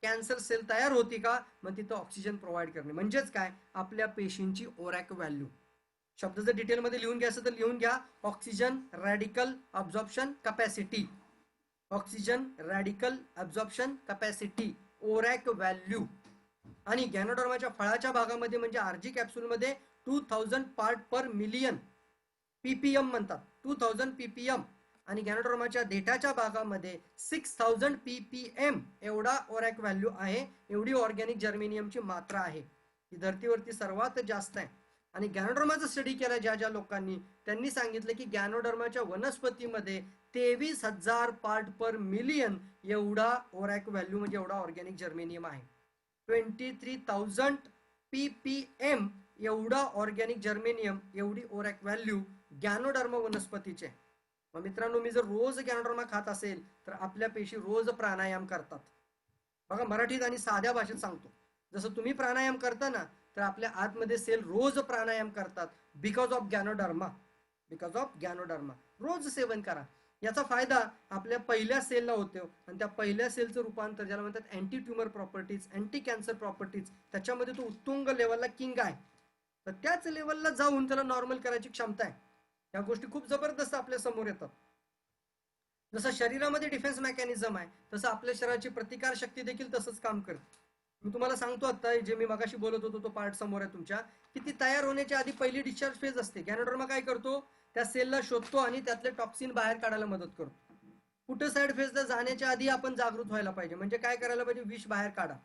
Speaker 2: कॅन्सर सेल तयार होती का मग तिथं ऑक्सिजन प्रोव्हाइड करणे. म्हणजेच काय? आपल्या पेशींची ओरॅक व्हॅल्यू. शब्द जर डिटेलमध्ये लिहून घ्यायचं तर लिहून घ्या, oxygen radical absorption capacity, oxygen radical absorption capacity, ORAC value. आणि गॅनोडर्माच्या फळाच्या भागामध्ये म्हणजे आरजी कॅप्सूलमध्ये 2000 पार्ट पर मिलियन, पीपीएम म्हणतात, 2000 पीपीएम. आणि गॅनोडर्माच्या देठाच्या भागामध्ये 6000 पीपीएम एवढा ओरॅक व्हॅल्यू आहे. एवढी ऑर्गॅनिक जर्मेनियमची मात्रा आहे, ही धर्तीवरती सर्वात जास्त आहे. आणि गॅनोडर्माचा स्टडी केला ज्या ज्या लोकांनी, त्यांनी सांगितलं की गॅनोडर्माच्या वनस्पतीमध्ये 23,000 पार्ट पर मिलियन एवढा ओरॅक व्हॅल्यू म्हणजे एवढा ऑर्गॅनिक जर्मेनियम आहे. 23,000 पीपीएम एवढा ऑर्गॅनिक जर्मेनियम, एवढी ओरॅक व्हॅल्यू गॅनोडर्मा वनस्पतीचे. मग मित्रांनो, मी जर रोज गॅनोडर्मा खात असेल तर आपल्या पेशी रोज प्राणायाम करतात. बघा मराठीत आणि साध्या भाषेत सांगतो, जसं तुम्ही प्राणायाम करता ना, तर आपल्या आतमध्ये सेल रोज प्राणायाम करतात. Because of ganoderma, because of ganoderma. रोज सेवन करा. याचा फायदा आपल्या पहिल्या सेलला होतो आणि त्या पहिल्या सेलचं रूपांतर ज्याला म्हणतात anti tumour properties, anti cancer properties, त्याच्यामध्ये तो उत्तुंग लेवलला किंग आहे. तर त्याच लेवलला जाऊन त्याला नॉर्मल करायची क्षमता आहे. या गोष्टी खूप जबरदस्त आपल्या समोर येतात. जसं शरीरामध्ये डिफेन्स मेकॅनिझम आहे, तसं आपल्या शरीराची प्रतिकार शक्ती देखील तसंच काम करते. मी तुम्हाला सांगतो आता, जे मी मगाशी बोलत होतो तो पार्ट समोर आहे तुमच्या, की ती तयार होण्याच्या आधी पहिली डिस्चार्ज फेज असते. गॅनोडर्मा काय करतो? त्या सेलला शोधतो आणि त्यातले टॉक्सिन बाहेर काढायला मदत करतो. पुटसाइड फेजला जाण्याच्या आधी आपण जागृत व्हायला पाहिजे. म्हणजे काय करायला पाहिजे? विष बाहेर काढा.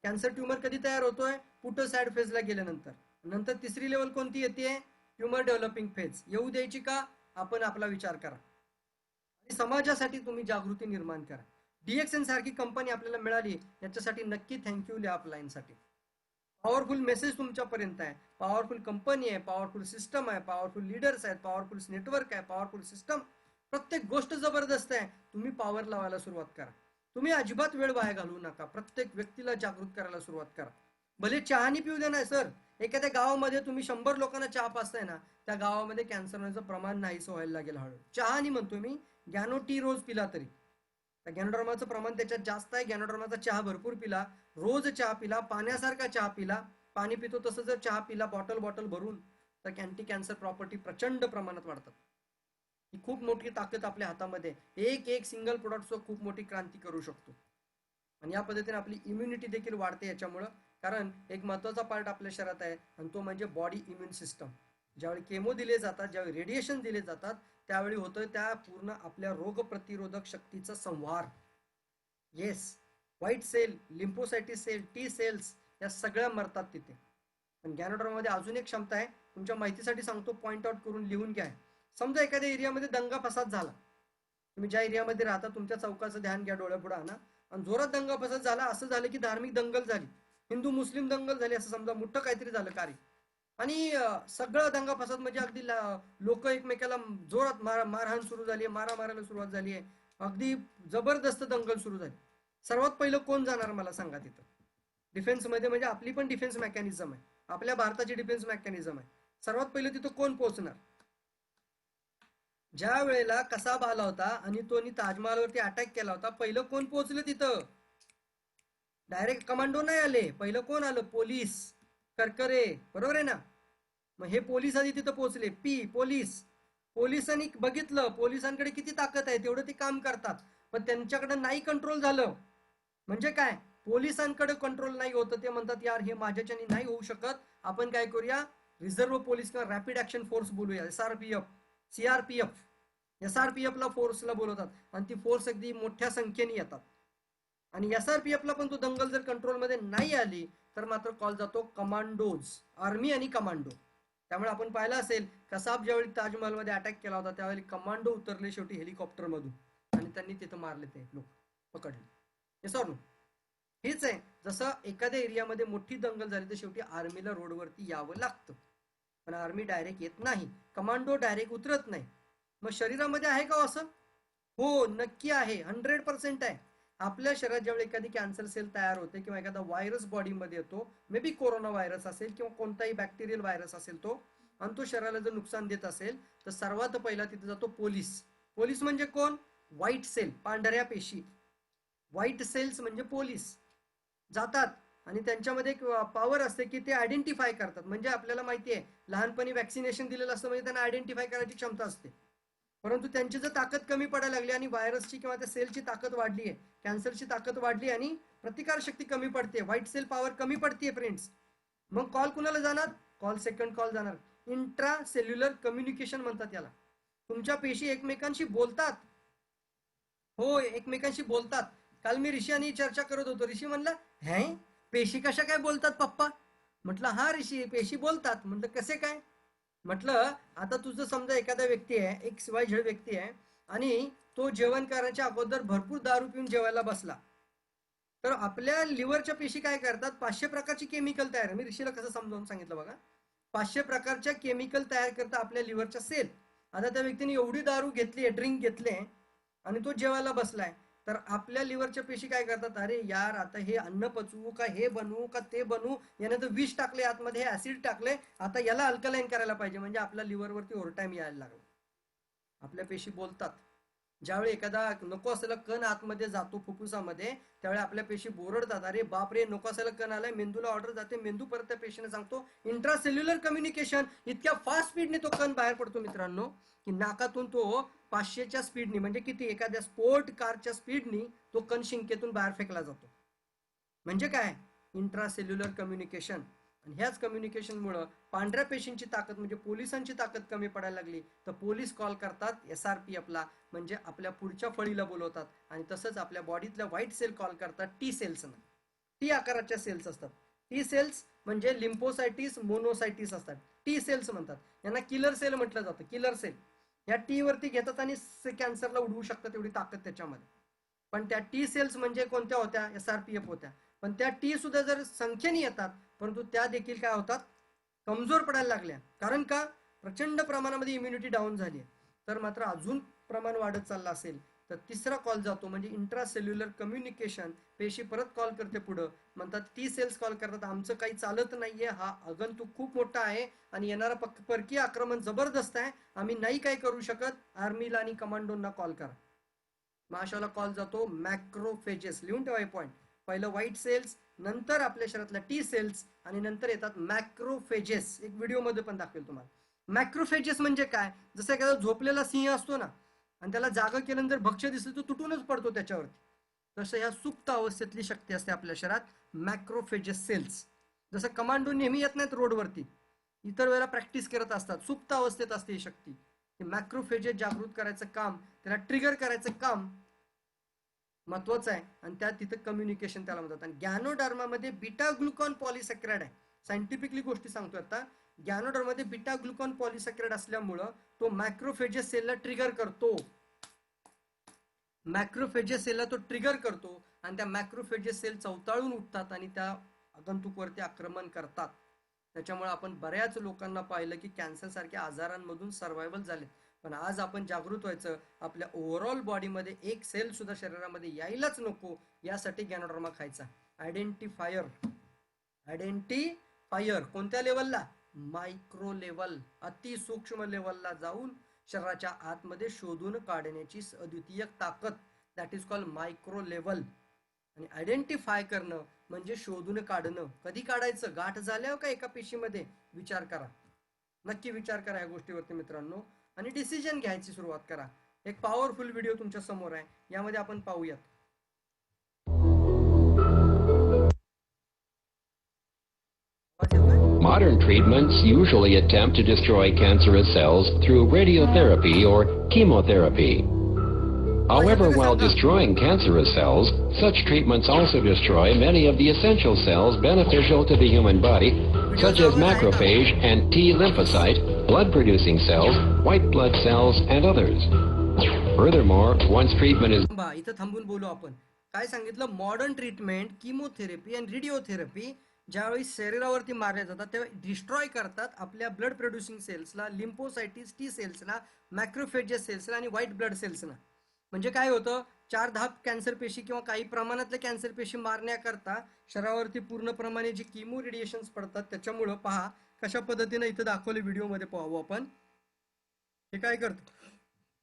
Speaker 2: कॅन्सर ट्युमर कधी तयार होतोय? पुटसाइड फेजला गेल्यानंतर. नंतर तिसरी लेवल कोणती येते? Tumour developing phase. येऊ द्यायची का? आपण आपला विचार करा आणि समाजासाठी तुम्ही जागृती निर्माण करा. डीएक्सएन सारखी कंपनी आपल्याला मिळाली, याच्यासाठी नक्की थँक्यू लिहा अपलाईनसाठी. पॉवरफुल मेसेज तुमच्यापर्यंत आहे, पॉवरफुल कंपनी आहे, पॉवरफुल सिस्टम आहे, पॉवरफुल लीडर्स आहेत, पॉवरफुल नेटवर्क आहे, पॉवरफुल सिस्टम. प्रत्येक गोष्ट जबरदस्त आहे. तुम्ही पॉवर लावायला सुरुवात करा. तुम्ही अजिबात वेळ वाया घालवू नका. प्रत्येक व्यक्तीला जागृत करायला सुरुवात करा. भले चहानी पिऊ दे ना सर. एखाद्या गावामध्ये तुम्ही 100 लोकांना चहा पाचताय ना, त्या गावामध्ये कॅन्सर होण्याचं प्रमाण नाहीसं व्हायला लागेल हळू. चहानी म्हणतो मी, गॅनो टी रोज पिला तरी गॅनोडर्माचं प्रमाण त्याच्यात जास्त आहे. गॅनोडर्माचा चहा भरपूर पिला, रोज चहा पिला, पाण्यासारखा चहा पिला, पाणी पितो तसं जर चहा पिला बॉटल बॉटल भरून, तर अँटी कॅन्सर प्रॉपर्टी प्रचंड प्रमाणात वाढतात. ही खूप मोठी ताकद आपल्या हातामध्ये. एक एक सिंगल प्रोडक्ट खूप मोठी क्रांती करू शकतो. आणि या पद्धतीने आपली इम्युनिटी देखील वाढते याच्यामुळं. कारण एक महत्वाचा पार्ट आपल्या शरीरात आहे आणि तो म्हणजे बॉडी इम्युन सिस्टम. ज्यावेळी केमो दिले जातात, ज्यावेळी रेडिएशन दिले जातात, त्यावेळी होतं त्या पूर्ण आपल्या रोगप्रतिरोधक शक्तीचा संहार. Yes, white cell, lymphocytes cell, T cells या सगळ्या मरतात तिथे. पण गॅनोडर्मामध्ये अजून एक क्षमता आहे, तुमच्या माहितीसाठी सांगतो, पॉइंट आउट करून लिहून घ्या. समजा एखाद्या एरियामध्ये दंगा फसाद झाला, तुम्ही ज्या एरियामध्ये राहता तुमच्या चौकाचं ध्यान घ्या, डोळ्यापुढे आणा, आणि जोरात दंगा फसाद झाला. असं झालं की धार्मिक दंगल झाली, हिंदू मुस्लिम दंगल झाली, असं समजा मोठं काहीतरी झालं कार्य, आणि सगळं दंगा फसाद म्हणजे अगदी लोक एकमेकाला जोरात मारहाण सुरू झाली, मारामाराला सुरुवात झाली आहे, अगदी जबरदस्त दंगल सुरू झाली. सर्वात पहिलं कोण जाणार मला सांगा तिथं? डिफेन्समध्ये, म्हणजे आपली पण डिफेन्स मेकॅनिझम आहे, आपल्या भारताची डिफेन्स मेकॅनिझम आहे. सर्वात पहिलं तिथं कोण पोहोचणार? ज्या वेळेला कसाब आला होता आणि तोनी ताजमहालवरती अटॅक केला होता, पहिलं कोण पोहोचलं तिथं? डायरेक्ट कमांडो नाही आले, पहिलं कोण आलं? पोलीस, करकरे, बरोबर आहे ना? मग हे पोलीस आधी तिथं पोहोचले. पोलीस. पोलिसांनी बघितलं पोलिसांकडे किती ताकद आहे, तेवढं ते काम करतात, पण त्यांच्याकडे नाही कंट्रोल झालं. म्हणजे काय? पोलिसांकडे कंट्रोल नाही होतं, ते म्हणतात यार हे माझ्याच्याने नाही होऊ शकत, आपण काय करूया, रिझर्व्ह पोलीस किंवा रॅपिड ऍक्शन फोर्स बोलूया, SRPF, CRPF. SRPF ला फोर्सला बोलवतात आणि ती फोर्स अगदी मोठ्या संख्येने येतात. आणि SRPF ला पण तो दंगल जर कंट्रोलमध्ये नाही आली तर मात्र कॉल जातो कमांडोज, आर्मी आणि कमांडो. त्यामुळे आपण पाहिलं असेल, कसाब ज्यावेळी ताजमहलमध्ये अटॅक केला होता त्यावेळी कमांडो उतरले शेवटी हेलिकॉप्टर मधून आणि त्यांनी तिथं मारले, ते लोक पकडले. हे सर हेच आहे, जसं एखाद्या एरियामध्ये मोठी दंगल झाली तर शेवटी आर्मीला रोडवरती यावं लागतं, पण आर्मी डायरेक्ट येत नाही, कमांडो डायरेक्ट उतरत नाही. मग शरीरामध्ये आहे का असं? हो, नक्की आहे, 100% आहे. आपल्या शरीरात ज्यावेळी एखादी कॅन्सर सेल तयार होते किंवा एखादा व्हायरस बॉडीमध्ये येतो, मे बी कोरोना व्हायरस असेल किंवा कोणताही बॅक्टेरियल व्हायरस असेल तो, आणि तो शरीराला जर नुकसान देत असेल तर सर्वात पहिला तिथे जातो पोलीस. पोलीस म्हणजे कोण? व्हाईट सेल, पांढऱ्या पेशी. व्हाईट सेल्स म्हणजे पोलीस जातात आणि त्यांच्यामध्ये एक पॉवर असते की ते आयडेंटिफाय करतात. म्हणजे आपल्याला माहिती आहे, लहानपणी वॅक्सिनेशन दिलेलं असतं म्हणजे त्यांना आयडेंटिफाय करायची क्षमता असते. परंतु त्यांची जर ताकद कमी पडायला लागली आणि व्हायरसची किंवा त्या सेलची ताकद वाढली आहे, कॅन्सरची ताकद वाढली आणि प्रतिकारशक्ती कमी पडते, व्हाईट सेल पॉवर कमी पडते फ्रेंड्स, मग कॉल कुणाला जाणार? सेकंड कॉल जाणार. इंट्रा सेल्युलर कम्युनिकेशन म्हणतात याला. तुमच्या पेशी एकमेकांशी बोलतात. हो, एकमेकांशी बोलतात. काल मी ऋषी आणि चर्चा करत होतो. ऋषी म्हणला, हे पेशी कशा काय बोलतात पप्पा? म्हटलं हा ऋषी, पेशी बोलतात. म्हटलं कसे काय? म्हटलं आता तुझं समजा एखादा व्यक्ती आहे, एक XYZ व्यक्ती आहे आणि तो जेवण करायच्या अगोदर भरपूर दारू पिऊन जेवायला बसला, तर आपल्या लिव्हरच्या पेशी काय करतात? 500 प्रकारची केमिकल तयार, मी ऋषीला कसं समजावून सांगितलं बघा, 500 प्रकारच्या केमिकल तयार करतात आपल्या लिव्हरच्या सेल. आता त्या व्यक्तीने एवढी दारू घेतली, ड्रिंक घेतले आणि तो जेवायला बसलाय, तर आपल्या लिव्हरच्या पेशी काय करतात? अरे यार, आता हे अन्न पचवू का, हे बनवू का, ते बनवू, याने तर विष टाकले आतमध्ये, हे ऍसिड टाकले, आता याला अल्कलाईन करायला पाहिजे. म्हणजे आपल्या लिव्हरवरती ओव्हरटाईम यायला लागला. आपल्या पेशी बोलतात. ज्यावेळी एखादा नको असलेला कण आतमध्ये जातो फुफ्फुसामध्ये, त्यावेळी आपल्या पेशी बोरडतात, अरे बाप रे, नको असलेला कण आलाय, मेंदूला ऑर्डर जाते, मेंदू परत त्या पेशीने सांगतो. Intracellular communication. इतक्या फास्ट स्पीडने तो कण बाहेर पडतो मित्रांनो, की नाकातून तो 500च्या स्पीडनी, म्हणजे किती, एखाद्या स्पोर्ट कारच्या स्पीडनी तो कण शिंकेतून बाहेर फेकला जातो. म्हणजे काय? Intracellular communication. आणि ह्याच कम्युनिकेशनमुळे पांढऱ्या पेशींची ताकद म्हणजे पोलिसांची ताकद कमी पडायला लागली, तर पोलीस कॉल करतात SRPFला, म्हणजे आपल्या पुढच्या फळीला बोलवतात. आणि तसंच आपल्या बॉडीतल्या व्हाईट सेल कॉल करतात टी सेल्सना. टी आकाराच्या सेल्स असतात. टी सेल्स म्हणजे लिम्फोसायटिस, मोनोसायटिस असतात, टी सेल्स म्हणतात. यांना किलर सेल म्हटलं जातं, किलर सेल. या टी वरती घेतात आणि कॅन्सरला उडवू शकतात, एवढी ताकद त्याच्यामध्ये. पण त्या टी सेल्स म्हणजे कोणत्या होत्या? SRPF होत्या. पण त्या टी सुद्धा जर संख्येने येतात, परंतु त्या देखील काय होतात? कमजोर पडायला लागल्या. कारण का? प्रचंड प्रमाणामध्ये इम्युनिटी डाऊन झाली आहे. तर मात्र अजून प्रमाण वाढत चाललं असेल तर तिसरा कॉल जातो म्हणजे इंट्रासेल्युलर कम्युनिकेशन. पेशी परत कॉल करते पुढं, म्हणतात टी सेल्स कॉल करतात आमचं काही चालत नाहीये, हा आगंतुक खूप मोठा आहे आणि येणारा परकीय आक्रमण जबरदस्त आहे, आम्ही नाही काही करू शकत, आर्मीला आणि कमांडोंना कॉल करा. मग अशाला कॉल जातो मॅक्रोफेजेस. लिहून ठेवा हे पॉईंट. पहिलं व्हाईट सेल्स, नंतर आपल्या शरीरातल्या टी सेल्स आणि नंतर येतात मॅक्रोफेजेस. एक व्हिडिओमध्ये पण दाखवेल तुम्हाला. मॅक्रोफेजेस म्हणजे काय, जसं एखादा झोपलेला सिंह असतो ना आणि त्याला जागा केल्यानंतर भक्ष्य दिसलं तर तुटूनच पडतो त्याच्यावरती, तसं ह्या सुप्त अवस्थेतली शक्ती असते आपल्या शरीरात मॅक्रोफेजेस सेल्स. जसं कमांडो नेहमी येत नाहीत रोडवरती, इतर वेळेला प्रॅक्टिस करत असतात, सुप्त अवस्थेत असते ही शक्ती. मॅक्रोफेजेस जागृत करायचं काम, त्याला ट्रिगर करायचं काम महत्वाचं आहे आणि त्या तिथं कम्युनिकेशन त्याला म्हणतात. आणि गॅनोडर्मामध्ये बीटा ग्लुकॉन पॉलिसॅकराइड आहे. सायंटिफिकली गोष्टी सांगतोय आता. गॅनोडर्मामध्ये बीटा ग्लुकॉन पॉलिसॅकराइड असल्यामुळं तो मॅक्रोफेजेस सेलला ट्रिगर करतो. मॅक्रोफेजेस सेलला तो ट्रिगर करतो आणि त्या मॅक्रोफेजेस सेल चवताळून उठतात आणि त्या आगंतुकवरती आक्रमण करतात. त्याच्यामुळे आपण बऱ्याच लोकांना पाहिलं की कॅन्सर सारख्या आजारांमधून सर्व्हायव्हल झाले. पण आज आपण जागृत व्हायचं, आपल्या ओव्हरऑल बॉडीमध्ये एक सेल सुद्धा शरीरामध्ये यायलाच नको यासाठी गॅनोडर्मा खायचा. आयडेंटिफायर कोणत्या लेवलला, मायक्रो लेवल, अति सूक्ष्म लेवलला जाऊन शरीराच्या आतमध्ये शोधून काढण्याची अद्वितीय ताकद, that is called micro level. आणि आयडेंटिफाय करणं म्हणजे शोधून काढणं. कधी काढायचं, गाठ झाल्यावर का एका पेशीमध्ये, विचार करा, नक्की विचार करा या गोष्टीवरती मित्रांनो आणि डिसिजन घ्यायची सुरुवात करा. एक पॉवरफुल व्हिडिओ तुमच्या समोर आहे, यामध्ये आपण पाहूयात.
Speaker 3: Modern treatments usually attempt to destroy cancerous cells through radiotherapy or chemotherapy. However, while destroying cancerous cells, such treatments also destroy many of the essential cells beneficial to the human body, such as macrophage and T lymphocyte, blood-producing cells, white blood cells, and others. Furthermore, once treatment is...
Speaker 2: इथं थांबून बोलू आपण. काय सांगितलं, modern treatment, chemotherapy आणि radiotherapy ज्यावेळी शरीरावरती मारल्या जातात त्यावेळी डिस्ट्रॉय करतात आपल्या ब्लड प्रोड्युसिंग सेल्सला, लिम्फोसाइटिस, टी सेल्सला, मॅक्रोफेजेस सेल्सला आणि व्हाईट ब्लड सेल्सला. म्हणजे काय होतं, 4-10 कॅन्सर पेशी किंवा काही प्रमाणातल्या कॅन्सर पेशी मारण्याकरता शरीरावरती पूर्णप्रमाणे जे किमो रेडिएशन्स पडतात त्याच्यामुळं पहा कशा पद्धतीने इथं दाखवले व्हिडिओमध्ये पाहू आपण. हे काय करतं,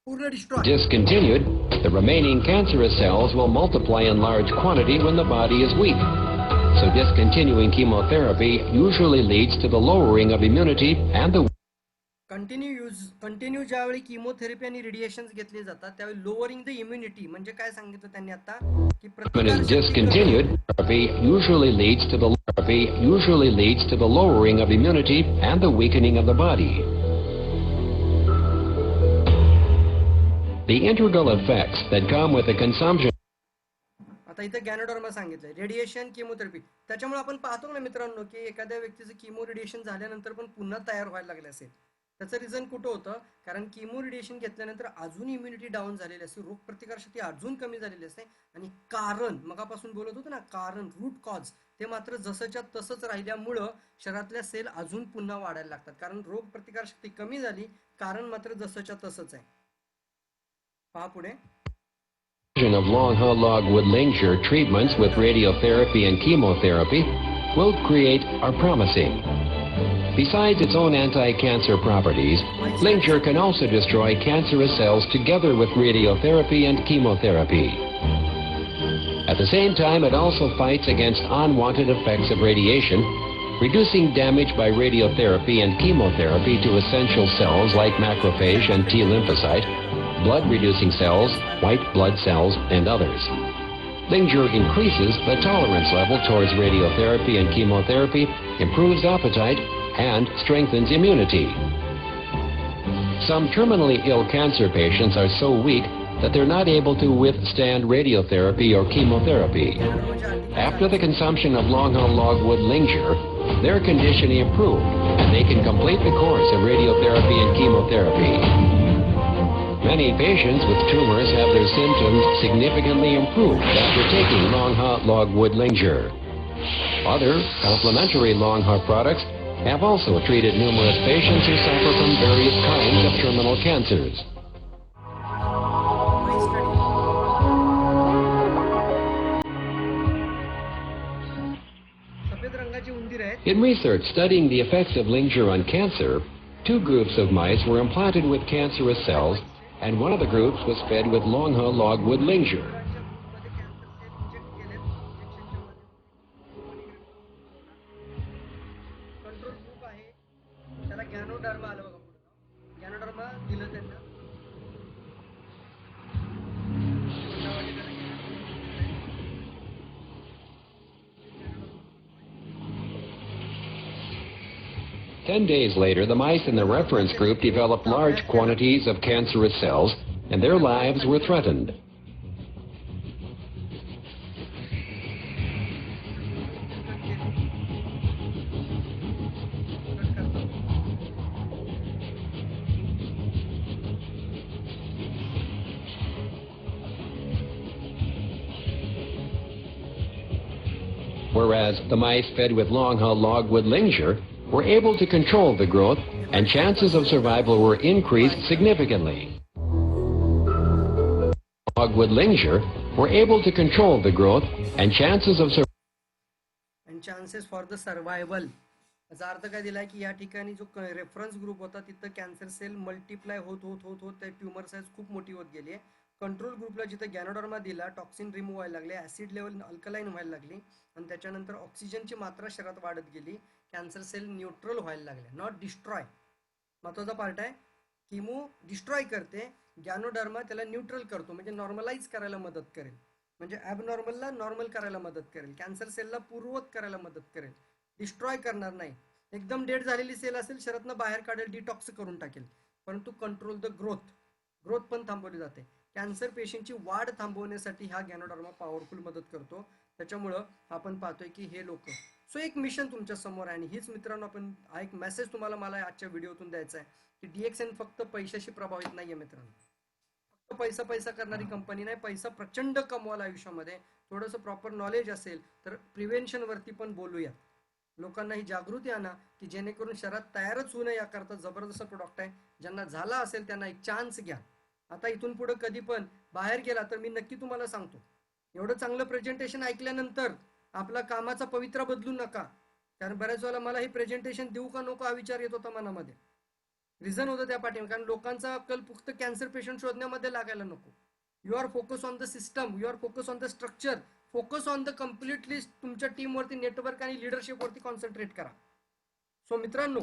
Speaker 2: पूर्ण destroy.
Speaker 3: Discontinued, the remaining cancerous cells will multiply in large quantity when the body is weak. So discontinuing chemotherapy usually leads to the lowering of immunity and the
Speaker 2: continue ज्यावेळी किमोथेरपी आणि रेडिएशन्स घेतले जातात त्यावेळी lowering the immunity, म्हणजे काय सांगितलं त्यांनी आता की
Speaker 3: discontinued therapy usually leads to the lowering of immunity and the weakening of the body. The integral effects that come with the consumption.
Speaker 2: आता इथे गॅनोडर्मा सांगितलंय, रेडिएशन, किमोथेरपी. त्याच्यामुळे आपण पाहतो ना मित्रांनो की एखाद्या व्यक्तीचं किमो रेडिएशन झाल्यानंतर पण पुन्हा तयार व्हायला लागले असेल. त्याचं रिझन कुठं होतं, कारण किमो रेडिएशन घेतल्यानंतर अजून इम्युनिटी डाऊन झालेली असते, रोगप्रतिकारशक्ती अजून कमी झालेली असते. आणि कारण मगापासून बोलत होतो ना, कारण, रूट कॉज, ते मात्र जसंच्या तसंच राहिल्यामुळं शरीरातल्या सेल अजून पुन्हा वाढायला लागतात. कारण रोगप्रतिकारशक्ती कमी झाली, कारण मात्र जसंच्या तसंच आहे. पहा पुढे.
Speaker 3: Of long-haul logwood lincture treatments with radiotherapy and chemotherapy will create are promising. Besides its own anti-cancer properties, lincture can also destroy cancerous cells together with radiotherapy and chemotherapy. At the same time, it also fights against unwanted effects of radiation, reducing damage by radiotherapy and chemotherapy to essential cells like macrophage and T lymphocyte, blood-reducing cells, white blood cells, and others. Lincture increases the tolerance level towards radiotherapy and chemotherapy, improves appetite, and strengthens immunity. Some terminally ill cancer patients are so weak that they're not able to withstand radiotherapy or chemotherapy. After the consumption of long-haul logwood lincture, their condition improved, and they can complete the course of radiotherapy and chemotherapy. Many patients with tumors have their symptoms significantly improved after taking long-haul logwood lincture. Other complementary long-haul products have also treated numerous patients who suffer from various kinds of terminal cancers. In research studying the effects of Linger on cancer, 2 groups of mice were implanted with cancerous cells, and one of the groups was fed with Longha logwood Linger.
Speaker 2: Control group आहे त्याला गॅनोडर्मा आलं बघा पुढे गॅनोडर्मा दिलं त्यांना नावाने त्याला गॅनोडर्मा
Speaker 3: 10 days later, the mice in the reference group developed large quantities of cancerous cells, and their lives were threatened. Whereas the mice fed with Longha logwood Linger were able to control the growth, and chances of survival were increased significantly. Logwood Linger were able to control the growth, and chances of survival.
Speaker 2: and chances for the survival याचा अर्थ काय दिलाय की या ठिकाणी जो reference group होता तिथं कॅन्सर सेल मल्टिप्लाय होत होत होत होत त्या ट्यूमर साईज खूप मोठी होत गेली आहे. कंट्रोल ग्रुपला जिथे गॅनोडर्मा दिला टॉक्सिन रिमूव्ह व्हायला लागले, ऍसिड लेवल अल्कलाईन व्हायला लागली आणि त्याच्यानंतर ऑक्सिजनची मात्रा शरीरात वाढत गेली. कॅन्सर सेल न्यूट्रल व्हायला लागले, नॉट डिस्ट्रॉय. महत्वाचा पार्ट आहे, किमो डिस्ट्रॉय करते, गॅनोडर्मा त्याला न्यूट्रल करतो म्हणजे नॉर्मलाइज करायला मदत करेल, म्हणजे ॲबनॉर्मलला नॉर्मल करायला मदत करेल, कॅन्सर सेलला पूर्ववत करायला मदत करेल, डिस्ट्रॉय करणार नाही. एकदम डेड झालेली सेल असेल शरीरातनं बाहेर काढेल, डिटॉक्स करून टाकेल, परंतु कंट्रोल द ग्रोथ पण थांबवली जाते. कॅन्सर पेशींची वाढ थांबवण्यासाठी हा गॅनोडर्मा पॉवरफुल मदत करतो. त्याच्यामुळं आपण पाहतोय की हे लोक सो एक मिशन तुमच्या समोर आहे आणि हीच मित्रांनो आपण हा एक मेसेज तुम्हाला मला आजच्या व्हिडिओतून द्यायचा आहे की DXN फक्त पैशाशी प्रभावित नाहीये मित्रांनो, फक्त पैसा पैसा करणारी कंपनी नाही. पैसा प्रचंड कमवायला आयुष्यामध्ये थोडंसं प्रॉपर नॉलेज असेल तर प्रिव्हेन्शन वरती पण बोलूया. लोकांना ही जागृती आणा की जेणेकरून शहरात तयारच होऊ नये याकरता जबरदस्त प्रोडक्ट आहे. ज्यांना झाला असेल त्यांना एक चान्स घ्या. आता इथून पुढे कधी पण बाहेर गेला तर मी नक्की तुम्हाला सांगतो, एवढं चांगलं प्रेझेंटेशन ऐकल्यानंतर आपला कामाचा पवित्रा बदलू नका. कारण बऱ्याच वेळेला मला हे प्रेझेंटेशन देऊ का नको हा विचार येत होता मनामध्ये. रिझन होतं त्या पाठीमागे, कारण लोकांचा कल फक्त कॅन्सर पेशंट शोधण्यामध्ये लागायला नको. You are focus on the system, you are focus on the structure, focus on the completely तुमच्या टीमवरती, नेटवर्क आणि लिडरशिपवरती कॉन्सन्ट्रेट करा. सो मित्रांनो,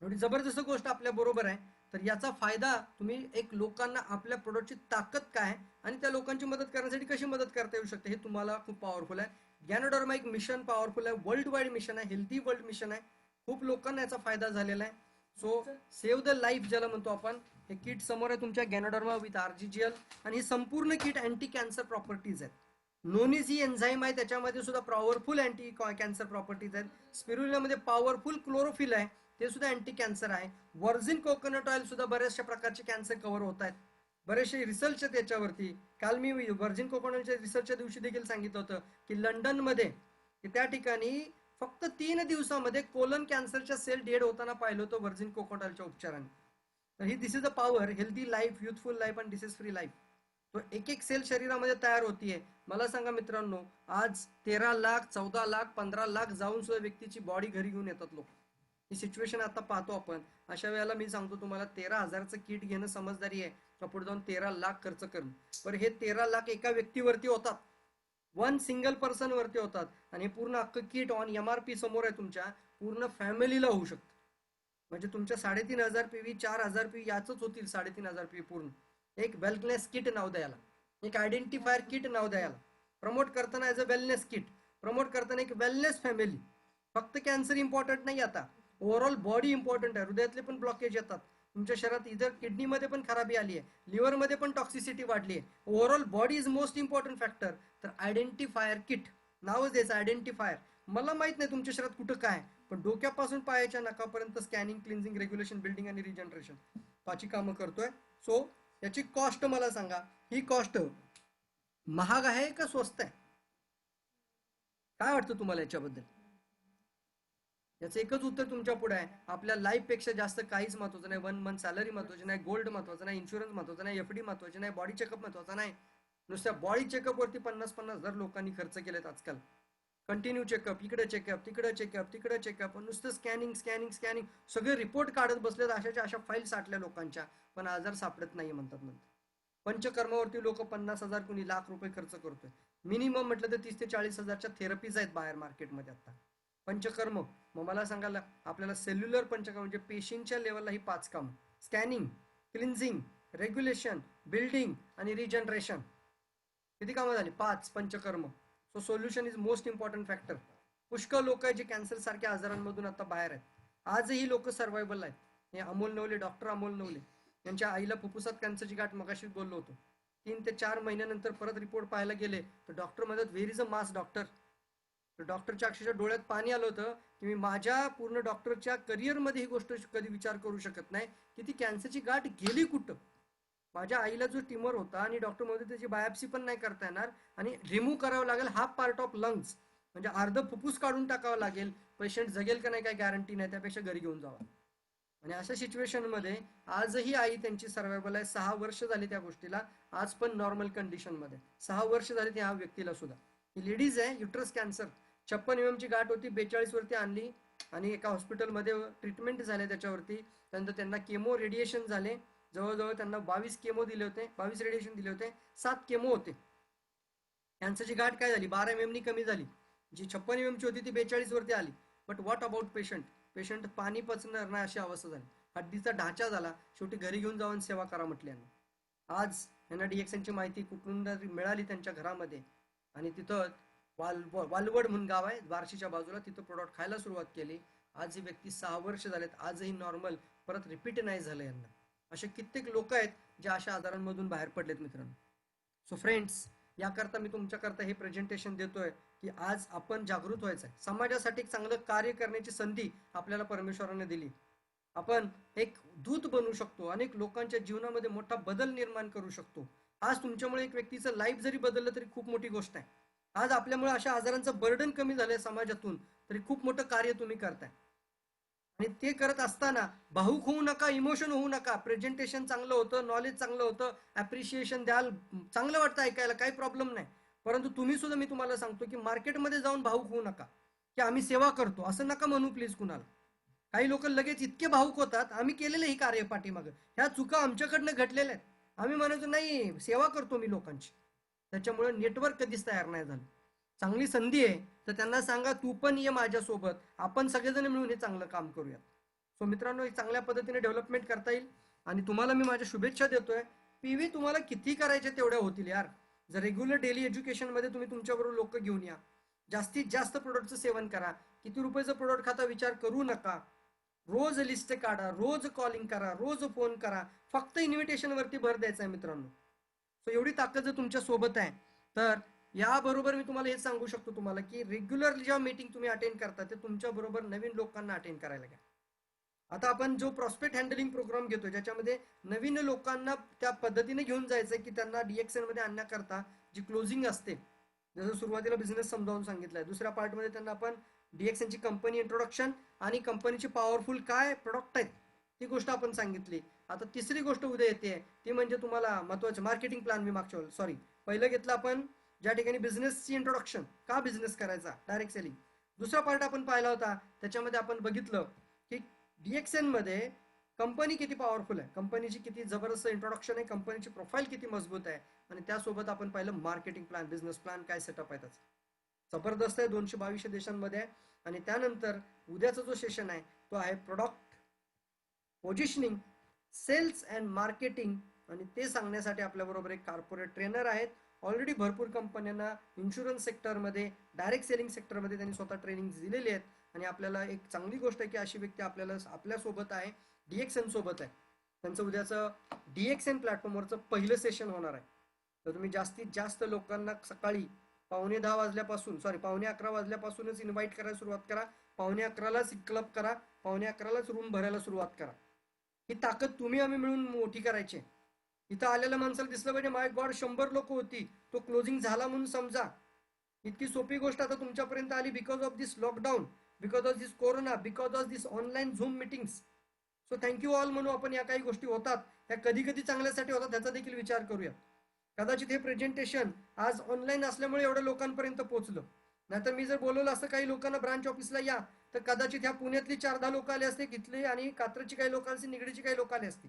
Speaker 2: एवढी जबरदस्त गोष्ट आपल्या बरोबर आहे, तर याचा फायदा तुम्ही एक लोकांना आपल्या प्रोडक्टची ताकद काय आणि त्या लोकांची मदत करण्यासाठी कशी मदत करता येऊ शकते हे तुम्हाला खूप पॉवरफुल आहे. गॅनोडर्मा एक मिशन पॉवरफुल आहे, वर्ल्ड वाईड मिशन आहे, हेल्थी वर्ल्ड मिशन आहे. खूप लोकांना याचा फायदा झालेला आहे. सो सेव्ह द लाईफ ज्याला म्हणतो आपण, हे किट समोर आहे तुमच्या गॅनोडर्मा विथ RGGL आणि ही संपूर्ण किट अँटी कॅन्सर प्रॉपर्टीज आहेत. नोनीज ही एन्झाईम आहे, त्याच्यामध्ये सुद्धा पॉवरफुल अँटी कॅन्सर प्रॉपर्टीज आहेत. स्पिरुलिनामध्ये पॉवरफुल क्लोरोफिल आहे, ते सुद्धा अँटी कॅन्सर आहे. व्हर्जिन कोकोनट ऑइल सुद्धा बऱ्याचशा प्रकारचे कॅन्सर कव्हर होत आहेत. बरेचसे रिसर्च आहेत त्याच्यावरती. काल मी व्हर्जिन कोकोनटच्या रिसर्चच्या दिवशी देखील सांगितलं होतं की लंडनमध्ये त्या ठिकाणी फक्त 3 दिवसामध्ये कोलन कॅन्सरच्या सेल डेड होताना पाहिलं होतं व्हर्जिन कोकोनट ऑइलच्या उपचाराने. तर ही this is the power, healthy life, youthful life and disease free life. तो एक एक सेल शरीरामध्ये तयार होतीये. मला सांगा मित्रांनो, आज 13 लाख 14 लाख 15 लाख जाऊन सुद्धा व्यक्तीची बॉडी घरी घेऊन येतात लोक. ही सिच्युएशन आता पाहतो आपण. अशा वेळेला मी सांगतो तुम्हाला 13,000चं किट घेणं समजदारी आहे का पुढे जाऊन 13 लाख खर्च करणं. पण हे 13 लाख एका व्यक्तीवरती होतात, वन सिंगल पर्सन वरती होतात आणि पूर्ण अख्खं किट ऑन MRP समोर आहे तुमच्या, पूर्ण फॅमिलीला होऊ शकतं. म्हणजे तुमच्या 3,500 PV 4,000 PV याच होतील. 3,500 PV पूर्ण एक वेलनेस किट नाव द्यायला, एक आयडेंटिफायर किट नाव द्यायला, प्रमोट करताना as a wellness kit, promote करताना एक वेलनेस फॅमिली. फक्त कॅन्सर इम्पॉर्टंट नाही, आता ओव्हरऑल बॉडी इम्पॉर्टंट आहे. हृदयातले पण ब्लॉकेज येतात तुमच्या शरीरात, इधर किडनीमध्ये पण खराबी आली आहे, लिव्हरमध्ये पण टॉक्सिसिटी वाढली आहे. Overall body is most important factor. तर आयडेंटिफायर किट नावच द्यायचं, आयडेंटिफायर. मला माहित नाही तुमच्या शरीरात कुठं काय, पण डोक्यापासून पायाच्या नकापर्यंत स्कॅनिंग, क्लिन्झिंग, रेग्युलेशन, बिल्डिंग आणि रिजनरेशन पाची कामं करतोय. सो याची कॉस्ट मला सांगा, ही कॉस्ट महाग आहे का स्वस्त आहे? काय वाटतं तुम्हाला याच्याबद्दल? याचं एकच उत्तर तुमच्या पुढे आहे, आपल्या लाईफ पेक्षा जास्त काहीच महत्वाचं नाही. 1 मंथ सॅलरी महत्वाची नाही, गोल्ड महत्वाचं नाही, इन्शुरन्स महत्वाचं नाही, FD महत्वाची नाही, बॉडी चेकअप महत्वाचा नाही. नुसत्या बॉडी चेकअप वरती 50,000 लोकांनी खर्च केलेत आजकाल. कंटिन्यू चेकअप, इकडे चेकअप, तिकडे चेकअप, तिकडे चेकअप, नुसतं स्कॅनिंग स्कॅनिंग स्कॅनिंग, सगळे रिपोर्ट काढत बसलेत, अशाच्या अशा फाईल साठल्या लोकांच्या, पण आजार सापडत नाही म्हणतात. पंचकर्मावरती लोक 50,000 कुणी लाख रुपये खर्च करतोय. मिनिमम म्हटलं तर 30 ते 40,000च्या थेरपीज आहेत बाहेर मार्केटमध्ये आता. पंचकर्म, मग मला सांगायला आपल्याला सेल्युलर पंचकर्म म्हणजे पेशींच्या लेवलला ही 5 काम: स्कॅनिंग, क्लिन्झिंग, रेग्युलेशन, बिल्डिंग आणि रिजनरेशन. किती कामं झाली? 5 panchakarma. So solution is most important factor. पुष्कळ लोक आहेत जे कॅन्सर सारख्या आजारांमधून आता बाहेर आहेत. आजही लोक सर्वायबल आहेत. हे अमोल नवले, डॉक्टर अमोल नवले, यांच्या आईला फुफ्फुसात कॅन्सरची गाठ मगाशी बोललो होतो. 3 ते 4 महिन्यानंतर परत रिपोर्ट पाहायला गेले तर डॉक्टर म्हणतात where is a mass doctor. तर डॉक्टरच्या अक्षरशः डोळ्यात पाणी आलं होतं की मी माझ्या पूर्ण डॉक्टरच्या करिअरमध्ये ही गोष्ट कधी विचार करू शकत नाही की ती कॅन्सरची गाठ गेली कुठं. माझ्या आईला जो ट्यूमर होता आणि डॉक्टर म्हणते त्याची बायोप्सी पण नाही करता येणार आणि रिमूव्ह करावं लागेल हाफ पार्ट ऑफ लंग्स, म्हणजे अर्ध फुफ्फुस काढून टाकावं लागेल. पेशंट जगेल का नाही काही गॅरंटी नाही, त्यापेक्षा घरी घेऊन जावा. आणि अशा सिच्युएशनमध्ये आजही आई त्यांची सर्वायबल आहे. 6 वर्ष झाली त्या गोष्टीला, आज पण नॉर्मल कंडिशनमध्ये. 6 वर्ष झाली त्या व्यक्तीला सुद्धा. ही लेडीज आहे, युट्रस कॅन्सर, 56 mm ची गाठ होती, 42 वरती आणली आणि एका हॉस्पिटलमध्ये ट्रीटमेंट झाले त्याच्यावरती. त्यानंतर त्यांना केमो रेडिएशन झाले, जवळजवळ त्यांना 22 केमो दिले होते, 22 रेडिएशन दिले होते, 7 केमो होते. कॅन्सरची गाठ काय झाली? 12 mm कमी झाली. जी 56 mm ची होती ती 42 वरती आली. But what about patient? Patient पाणी पचणार नाही अशी अवस्था झाली, हड्डीचा ढाचा झाला. शेवटी घरी घेऊन जाऊन सेवा करा म्हटली यांना. आज यांना DXNची माहिती कुठून मिळाली त्यांच्या घरामध्ये, आणि तिथं वालवड म्हणून गाव आहे बार्शीच्या बाजूला, तिथं प्रोडक्ट खायला सुरुवात केली. आज ही व्यक्ती 6 वर्ष झालेत, आजही नॉर्मल, परत रिपीट नाही झालं यांना. असे कित्येक लोक आहेत जे अशा आजारांमधून बाहेर पडलेत मित्रांनो. सो फ्रेंड्स, याकरता मी तुमच्याकरता हे प्रेझेंटेशन देतोय की आज आपण जागृत व्हायचं आहे. समाजासाठी एक चांगलं कार्य करण्याची संधी आपल्याला परमेश्वराने दिली. आपण एक दूत बनू शकतो, अनेक लोकांच्या जीवनामध्ये मोठा बदल निर्माण करू शकतो. आज तुमच्यामुळे एक व्यक्तीचं लाईफ जरी बदललं तरी खूप मोठी गोष्ट आहे. आज आपल्यामुळे अशा आजारांचं बर्डन कमी झालंय समाजातून, तरी खूप मोठं कार्य तुम्ही करताय. आणि ते करत असताना भावुक होऊ नका, इमोशन होऊ नका. प्रेझेंटेशन चांगलं होतं, नॉलेज चांगलं होतं, ॲप्रिशिएशन द्याल, चांगलं वाटतं ऐकायला, काही प्रॉब्लेम नाही. परंतु तुम्ही सुद्धा, मी तुम्हाला सांगतो की मार्केटमध्ये जाऊन भावुक होऊ नका की आम्ही सेवा करतो, असं नका म्हणू प्लीज कुणाला. काही लोक लगेच इतके भावुक होतात, आम्ही केलेलं ही कार्य पाठीमागं, ह्या चुका आमच्याकडनं घडलेल्या आहेत, आम्ही म्हणायचो नाही सेवा करतो मी लोकांची. त्याच्यामुळे नेटवर्क कधीच तयार नाही झालं. चांगली संधी आहे तर त्यांना सांगा तू पण ये माझ्यासोबत, आपण सगळेजण मिळून हे चांगलं काम करूयात. सो मित्रांनो, चांगल्या पद्धतीने डेव्हलपमेंट करता येईल आणि तुम्हाला मी माझ्या शुभेच्छा देतोय. PV तुम्हाला किती करायचे तेवढ्या होतील यार. जर रेग्युलर डेली एज्युकेशनमध्ये तुम्ही तुमच्याबरोबर लोक घेऊन या, जास्तीत जास्त प्रोडक्टचं सेवन करा. किती रुपयाचं प्रोडक्ट खाता विचार करू नका. रोज लिस्ट काढा, रोज कॉलिंग करा, रोज फोन करा. फक्त इन्व्हिटेशनवरती भर द्यायचा आहे मित्रांनो. सो एवढी ताकद जर तुमच्या सोबत आहे तर याबरोबर मी तुम्हाला हेच सांगू शकतो तुम्हाला की रेग्युलर जेव्हा मीटिंग तुम्ही अटेंड करता ते तुमच्या बरोबर नवीन लोकांना अटेंड करायला घ्या. आता आपण जो प्रॉस्पेक्ट हँडलिंग प्रोग्राम घेतो ज्याच्यामध्ये नवीन लोकांना त्या पद्धतीने घेऊन जायचंय की त्यांना DXN मध्ये आणण्याकरता जी क्लोजिंग असते, जसं सुरुवातीला बिझनेस समजावून सांगितलंय, दुसऱ्या पार्टमध्ये त्यांना आपण DXNची कंपनी इंट्रोडक्शन आणि कंपनीची पॉवरफुल काय प्रोडक्ट आहेत ती गोष्ट आपण सांगितली. आता तिसरी गोष्ट उद्या येते ती म्हणजे तुम्हाला महत्वाचं मार्केटिंग प्लॅन. मी पहिलं घेतलं आपण ज्या ठिकाणी बिझनेसची इंट्रोडक्शन, का बिझनेस करायचा, डायरेक्ट सेलिंग. दुसरा पार्ट आपण पाहिला होता, त्याच्यामध्ये आपण बघितलं की DXN मध्ये कंपनी किती पॉवरफुल आहे, कंपनीची किती जबरदस्त इंट्रोडक्शन आहे, कंपनीची प्रोफाईल किती मजबूत आहे, आणि त्यासोबत आपण पाहिलं मार्केटिंग प्लॅन, बिझनेस प्लॅन काय सेटअप आहे त्याचा. जबरदस्त आहे, 222 देशांमध्ये आहे. आणि त्यानंतर उद्याचा जो सेशन आहे तो आहे product positioning, sales and marketing. आणि ते सांगण्यासाठी आपल्याबरोबर एक कॉर्पोरेट ट्रेनर आहेत. ऑलरेडी भरपूर कंपन्यांना इन्शुरन्स सेक्टरमध्ये, डायरेक्ट सेलिंग सेक्टरमध्ये त्यांनी स्वतः ट्रेनिंग दिलेली आहेत. आणि आपल्याला एक चांगली गोष्ट आहे की अशी व्यक्ती आपल्यासोबत आहे, DXN सोबत आहे. त्यांचं उद्याचं DXN प्लॅटफॉर्मवरचं पहिलं सेशन होणार आहे. तर तुम्ही जास्तीत जास्त लोकांना सकाळी 9:15 वाजल्यापासून, 11:15 वाजल्यापासूनच इन्व्हाइट करायला सुरुवात करा. 11:15लाच क्लब करा, 11:15लाच रूम भरायला सुरुवात करा. ही ताकद तुम्ही आम्ही मिळून मोठी करायची. इथं आलेल्या माणसाला दिसलं पाहिजे माय गॉड 100 लोक होती, तो क्लोजिंग झाला म्हणून समजा. इतकी सोपी गोष्ट आता तुमच्यापर्यंत आली because of this lockdown, because of this corona, because of this online zoom meetings. So thank you all म्हणू आपण. या काही गोष्टी होतात ह्या कधी कधी चांगल्यासाठी होतात, त्याचा देखील विचार करूया. कदाचित हे प्रेझेंटेशन आज ऑनलाईन असल्यामुळे एवढ्या लोकांपर्यंत पोहोचलं, नाहीतर मी जर बोलवलं असं काही लोकांना ब्रांच ऑफिसला या, तर कदाचित ह्या पुण्यातली 4-10 लोक आले असते, इथले आणि कात्रजची काही लोक असते, निगडीची काही लोक आले असते.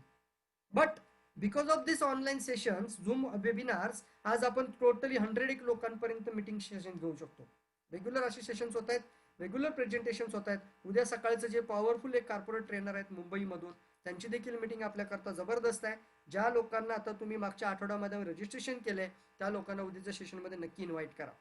Speaker 2: But because of this online sessions, zoom webinars, आज आपण टोटली 100 लोकांपर्यंत मीटिंग सेशन घेऊ शकतो. रेग्युलर असे सेशन्स होत आहेत, रेग्युलर प्रेझेंटेशन्स होत आहेत. उद्या सकाळचं जे पॉवरफुल एक कॉर्पोरेट ट्रेनर आहेत मुंबईमधून, त्यांची देखील मीटिंग आपल्याकरता जबरदस्त आहे. ज्या लोकांना आता तुम्ही मागच्या आठवड्यामध्ये रजिस्ट्रेशन केलंय, त्या लोकांना उद्याच्या सेशनमध्ये नक्की इन्व्हाइट करा.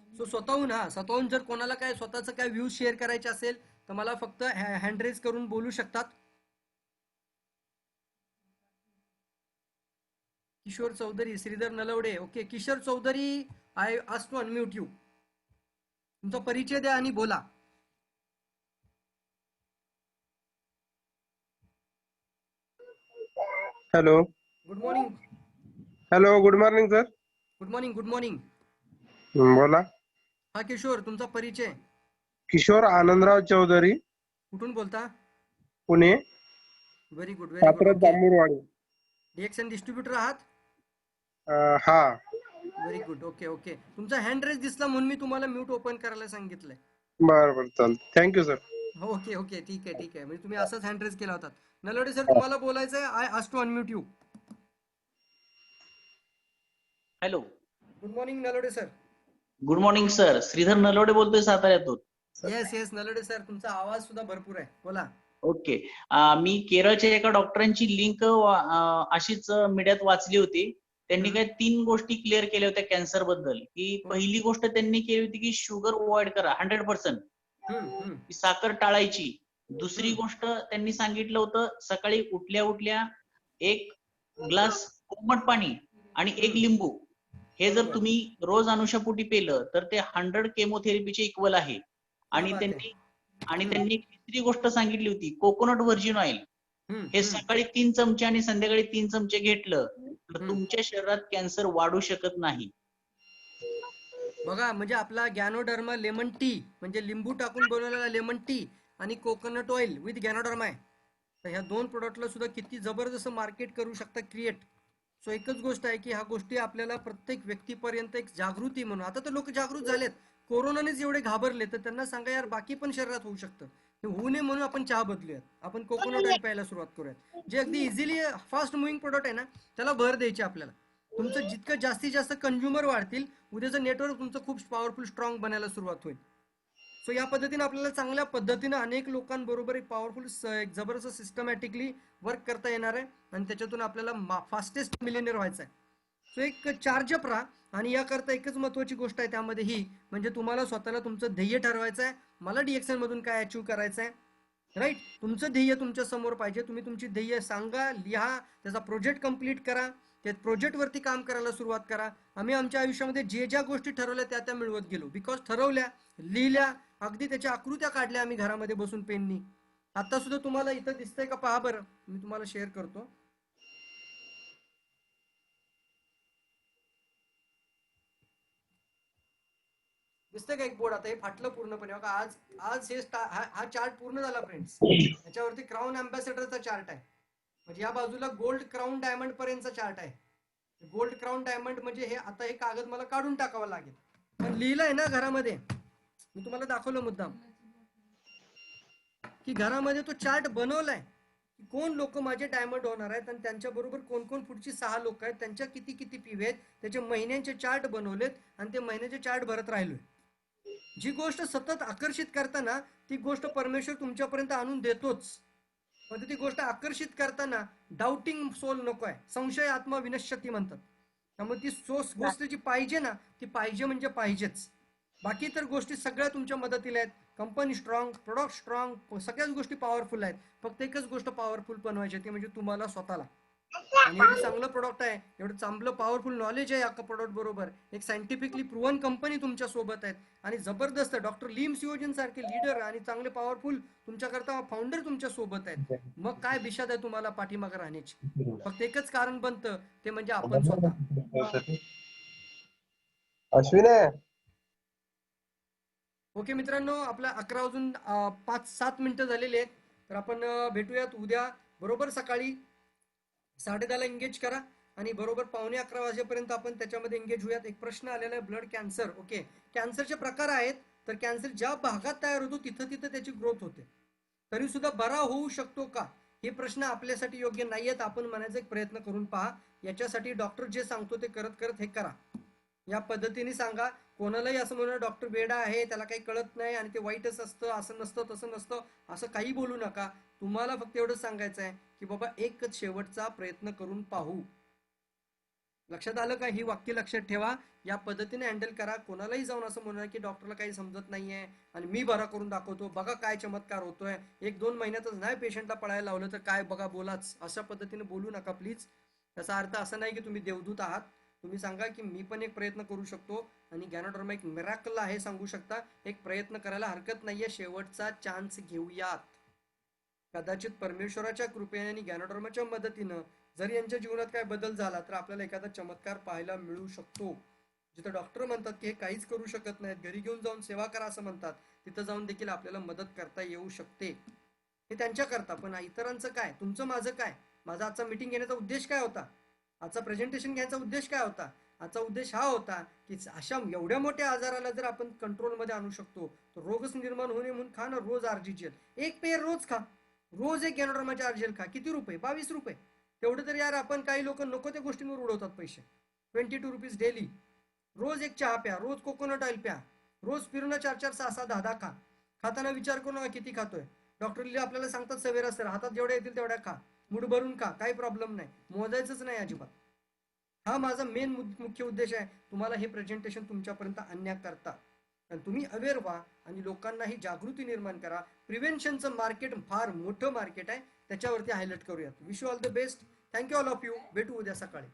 Speaker 2: सो स्वतःहून जर कोणाला काय स्वतःचं काय व्ह्यूज शेअर करायचे असेल तर मला फक्त हँड रेज करून बोलू शकतात. Kishore Chaudhari, Shridhar Nalawade. Okay Kishore Chaudhari, I ask to unmute you. तुमचा परिचय द्या आणि बोला.
Speaker 4: Hello.
Speaker 2: Good morning.
Speaker 4: Hello, good morning sir.
Speaker 2: Good morning. Good morning.
Speaker 4: बोला.
Speaker 2: हा किशोर, तुमचा परिचय.
Speaker 4: किशोर आनंदराव चौधरी,
Speaker 2: कुठून बोलता?
Speaker 4: Pune.
Speaker 2: Very good, very good.
Speaker 4: Katraj
Speaker 2: okay,
Speaker 4: Jambhulwadi.
Speaker 2: DXN distributor आहात?
Speaker 4: हा.
Speaker 2: Very good. ओके ओके, तुमचा हँड रेज दिसला म्हणून मी तुम्हाला म्यूट ओपन करायला सांगितलंय.
Speaker 4: बरं चालेल. Thank you sir.
Speaker 2: ओके ओके, ठीक आहे ठीक आहे. म्हणजे तुम्ही असाच हँड रेज केला होता. नलवडे सर, तुम्हाला बोलायचं आहे. I ask to unmute you.
Speaker 5: Hello.
Speaker 2: Good morning Nalawade sir.
Speaker 5: Good morning sir. Shridhar Nalawade बोलतोय साताऱ्यातून.
Speaker 2: येस येस नलवडे सर, तुमचा आवाज सुद्धा भरपूर आहे, बोला.
Speaker 5: ओके. मी केरळच्या एका डॉक्टरांची लिंक अशीच मीडियात वाचली होती. त्यांनी काय 3 गोष्टी क्लिअर केल्या होत्या कॅन्सर बद्दल. की पहिली गोष्ट त्यांनी केली होती की शुगर अवॉइड करा 100%. साखर टाळायची. दुसरी गोष्ट त्यांनी सांगितलं होतं, सकाळी उठल्या उठल्या 1 ग्लास कोमट पाणी आणि 1 लिंबू हे जर तुम्ही रोज अनुशापोटी पेलं तर ते 100 केमोथेरपीचे इक्वल आहे. आणि त्यांनी तिसरी गोष्ट सांगितली होती, कोकोनट व्हर्जिन ऑइल हे सकाळी 3 चमचे आणि संध्याकाळी 3 चमचे घेतलं तर तुमच्या शरीरात कॅन्सर वाढू शकत नाही.
Speaker 2: बघा, म्हणजे आपला गॅनोडर्मा लेमन टी, म्हणजे लिंबू टाकून बनवलेला लेमन टी आणि कोकोनट ऑइल विथ गॅनोडर्मा आहे. तर ह्या 2 प्रोडक्टला सुद्धा किती जबरदस्त मार्केट करू शकता क्रिएट. सो एकच गोष्ट आहे की ह्या गोष्टी आपल्याला प्रत्येक व्यक्तीपर्यंत एक जागृती म्हणून, आता तर लोक जागृत झालेत. कोरोनानेच एवढे घाबरले तर त्यांना सांगा यार बाकी पण शरीरात होऊ शकतं. हे होऊ नये म्हणून आपण चहा बदलूयात, आपण कोकोनट ऑइल प्यायला सुरुवात करूयात. जे अगदी इझिली फास्ट मुव्हिंग प्रोडक्ट आहे ना, त्याला भर द्यायची आपल्याला. तुमचं जितकं जास्तीत जास्त कंझ्युमर वाढतील, उद्याचं नेटवर्क तुमचं खूप पॉवरफुल स्ट्रॉंग बनायला सुरुवात होईल. सो या पद्धतीने आपल्याला चांगल्या पद्धतीनं अनेक लोकांबरोबर एक पॉवरफुल एक जबरदस्त सिस्टमॅटिकली वर्क करता येणार आहे आणि त्याच्यातून आपल्याला फास्टेस्ट मिलियनियर व्हायचं आहे. सो एक चार्ज अप राहा. आणि याकरता एकच महत्वाची गोष्ट आहे त्यामध्ये ही, म्हणजे तुम्हाला स्वतःला तुमचं ध्येय ठरवायचं आहे. मला DXN मधून काय अचीव्ह करायचं आहे, राईट. तुमचं ध्येय तुमच्या समोर पाहिजे. तुम्ही तुमची ध्येय सांगा, लिहा, त्याचा प्रोजेक्ट कम्प्लीट करा, त्या प्रोजेक्टवरती काम करायला सुरुवात करा. आम्ही आमच्या आयुष्यामध्ये ज्या गोष्टी ठरवल्या त्या मिळवत गेलो. बिकॉज ठरवल्या, लिहिल्या, अगदी त्याच्या आकृत्या काढल्या आम्ही घरामध्ये बसून पेननी. आता सुद्धा तुम्हाला इथं दिसतंय का, पहा बरं, मी तुम्हाला शेअर करतो. दिसतंय का एक बोर्ड? आता हे फाटलं पूर्णपणे. आज हे हा चार्ट पूर्ण झाला फ्रेंड्स. याच्यावरती क्राऊन अँबॅसेडरचा चार्ट आहे. म्हणजे या बाजूला गोल्ड क्राऊन डायमंड पर्यंतचा चार्ट आहे. गोल्ड क्राऊन डायमंड म्हणजे हे, आता हे कागद मला काढून टाकावं लागेल, पण लिहिलंय ना घरामध्ये. मी तुम्हाला दाखवलं मुद्दाम की घरामध्ये तो चार्ट बनवलाय. कोण लोक माझे डायमंड होणार आहेत आणि त्यांच्या बरोबर कोण कोण पुढची 6 लोक आहेत, त्यांच्या किती किती पीव्ही आहेत, त्याचे महिन्यांचे चार्ट बनवलेत आणि ते महिन्याचे चार्ट भरत राहिलोय. जी गोष्ट सतत आकर्षित करताना ती गोष्ट परमेश्वर तुमच्यापर्यंत आणून देतोच. पण ती गोष्ट आकर्षित करताना डाऊटिंग सोल नको आहे. संशय आत्मा विनश्यती म्हणतात. त्यामुळे ती गोष्ट जी पाहिजे ना, ती पाहिजे म्हणजे पाहिजेच. बाकी तर गोष्टी सगळ्या तुमच्या मदतीला आहेत. कंपनी स्ट्रॉंग, प्रोडक्ट स्ट्रॉंग, सगळ्याच गोष्टी पॉवरफुल आहेत. फक्त एकच गोष्ट पॉवरफुल बनवायची, ती म्हणजे तुम्हाला स्वतःला. आणि एवढं चांगलं प्रोडक्ट आहे, एवढं चांगलं पॉवरफुल नॉलेज आहे या प्रोडक्ट बरोबर, एक सायंटिफिकली प्रूव्हन कंपनी तुमच्या सोबत आहेत आणि जबरदस्त डॉक्टर लीम सिओजन सारखे लीडर आणि चांगले पॉवरफुल तुमच्याकरता फाउंडर तुमच्या सोबत आहेत. मग काय विषाद आहे तुम्हाला पाठीमागे राहण्याची? फक्त एकच कारण बनतं, ते म्हणजे आपण स्वतः.
Speaker 4: अश्विन आहे.
Speaker 2: ओके मित्रांनो, आपल्या 11 वाजून 5-7 मिनिटं झालेली आहेत. तर आपण भेटूयात उद्या बरोबर सकाळी 10:30ला एंगेज करा आणि बरोबर 11:15 वाजेपर्यंत आपण त्याच्यामध्ये एंगेज होऊयात. एक प्रश्न आलेला आहे ब्लड कॅन्सर. ओके, कॅन्सरचे प्रकार आहेत. तर कॅन्सर ज्या भागात तयार होतो तिथं तिथं त्याची ग्रोथ होते, तरी सुद्धा बरा होऊ शकतो का, हे प्रश्न आपल्यासाठी योग्य नाहीयेत. आपण म्हणायचा एक प्रयत्न करून पहा. याच्यासाठी डॉक्टर जे सांगतो ते करत करत हे करा. या पद्धतीने सांगा. कोणालाही असं म्हणून डॉक्टर वेडा आहे, त्याला काही कळत नाही आणि ते वाईटच असतं, असं नसतं तसं नसतं, असं काही बोलू नका. तुम्हाला फक्त एवढंच सांगायचं आहे की बाबा एकच शेवटचा प्रयत्न करून पाहू. लक्षात आलं का? ही वाक्य लक्षात ठेवा. या पद्धतीने हँडल करा. कोणालाही जाऊन असं म्हणा की डॉक्टरला काही समजत नाहीये आणि मी बरा करून दाखवतो, बघा काय चमत्कार होतोय, 1-2 महिन्यातच नाही पेशंटला पळायला लावलं तर काय बघा बोलाच, अशा पद्धतीने बोलू नका प्लीज. त्याचा अर्थ असा नाही की तुम्ही देवदूत आहात. तुम्ही सांगा की मी पण एक प्रयत्न करू शकतो आणि गॅनोडर्मा एक मिराकल आहे सांगू शकता. एक प्रयत्न करायला हरकत नाहीये. शेवटचा चान्स घेऊयात. कदाचित परमेश्वराच्या कृपेने आणि गॅनोडर्माच्या मदतीनं जर यांच्या जीवनात काय बदल झाला तर आपल्याला एखादा चमत्कार पाहायला मिळू शकतो. जिथं डॉक्टर म्हणतात की हे काहीच करू शकत नाहीत, घरी घेऊन जाऊन सेवा करा असं म्हणतात, तिथं जाऊन देखील आपल्याला मदत करता येऊ शकते. हे त्यांच्या करता. पण इतरांचं काय, तुमचं माझं काय? माझा आजचा मीटिंग घेण्याचा उद्देश काय होता? आजचा प्रेझेंटेशन घ्यायचा उद्देश काय होता? आजचा उद्देश हा होता की अशा एवढ्या मोठ्या आजाराला जर आपण कंट्रोलमध्ये आणू शकतो तर रोगच निर्माण होणे म्हणून खा ना रोज आर्जीजेल. एक पेयर रोज खा. रोज एक गॅनोडर्माचे आर्जेल खा. किती रुपये? 22 रुपये. तेवढं तर यार आपण काही लोक नको त्या गोष्टींवर उडवतात पैसे. 22 रुपीज डेली. रोज एक चहा प्या, रोज कोकोनट ऑइल प्या, रोज फिरून 4-4, 6-6, 10-10 खा. खाताना विचार करू नका किती खातोय. डॉक्टर आपल्याला सांगतात सवेरा सर हातात जेवढ्या येतील तेवढ्या खा, मूड भरून खा, काही प्रॉब्लेम नाही, मोजायचंच नाही अजिबात. हा माझा मेन मुख्य उद्देश आहे, तुम्हाला हे प्रेझेंटेशन तुमच्यापर्यंत आणण्याकरता. आणि तुम्ही अवेअर व्हा आणि लोकांनाही जागृती निर्माण करा. प्रिव्हेन्शनचं मार्केट फार मोठं मार्केट आहे, त्याच्यावरती हायलाइट करूयात. Wish you all the best. Thank you all of you. भेटू उद्या सकाळी.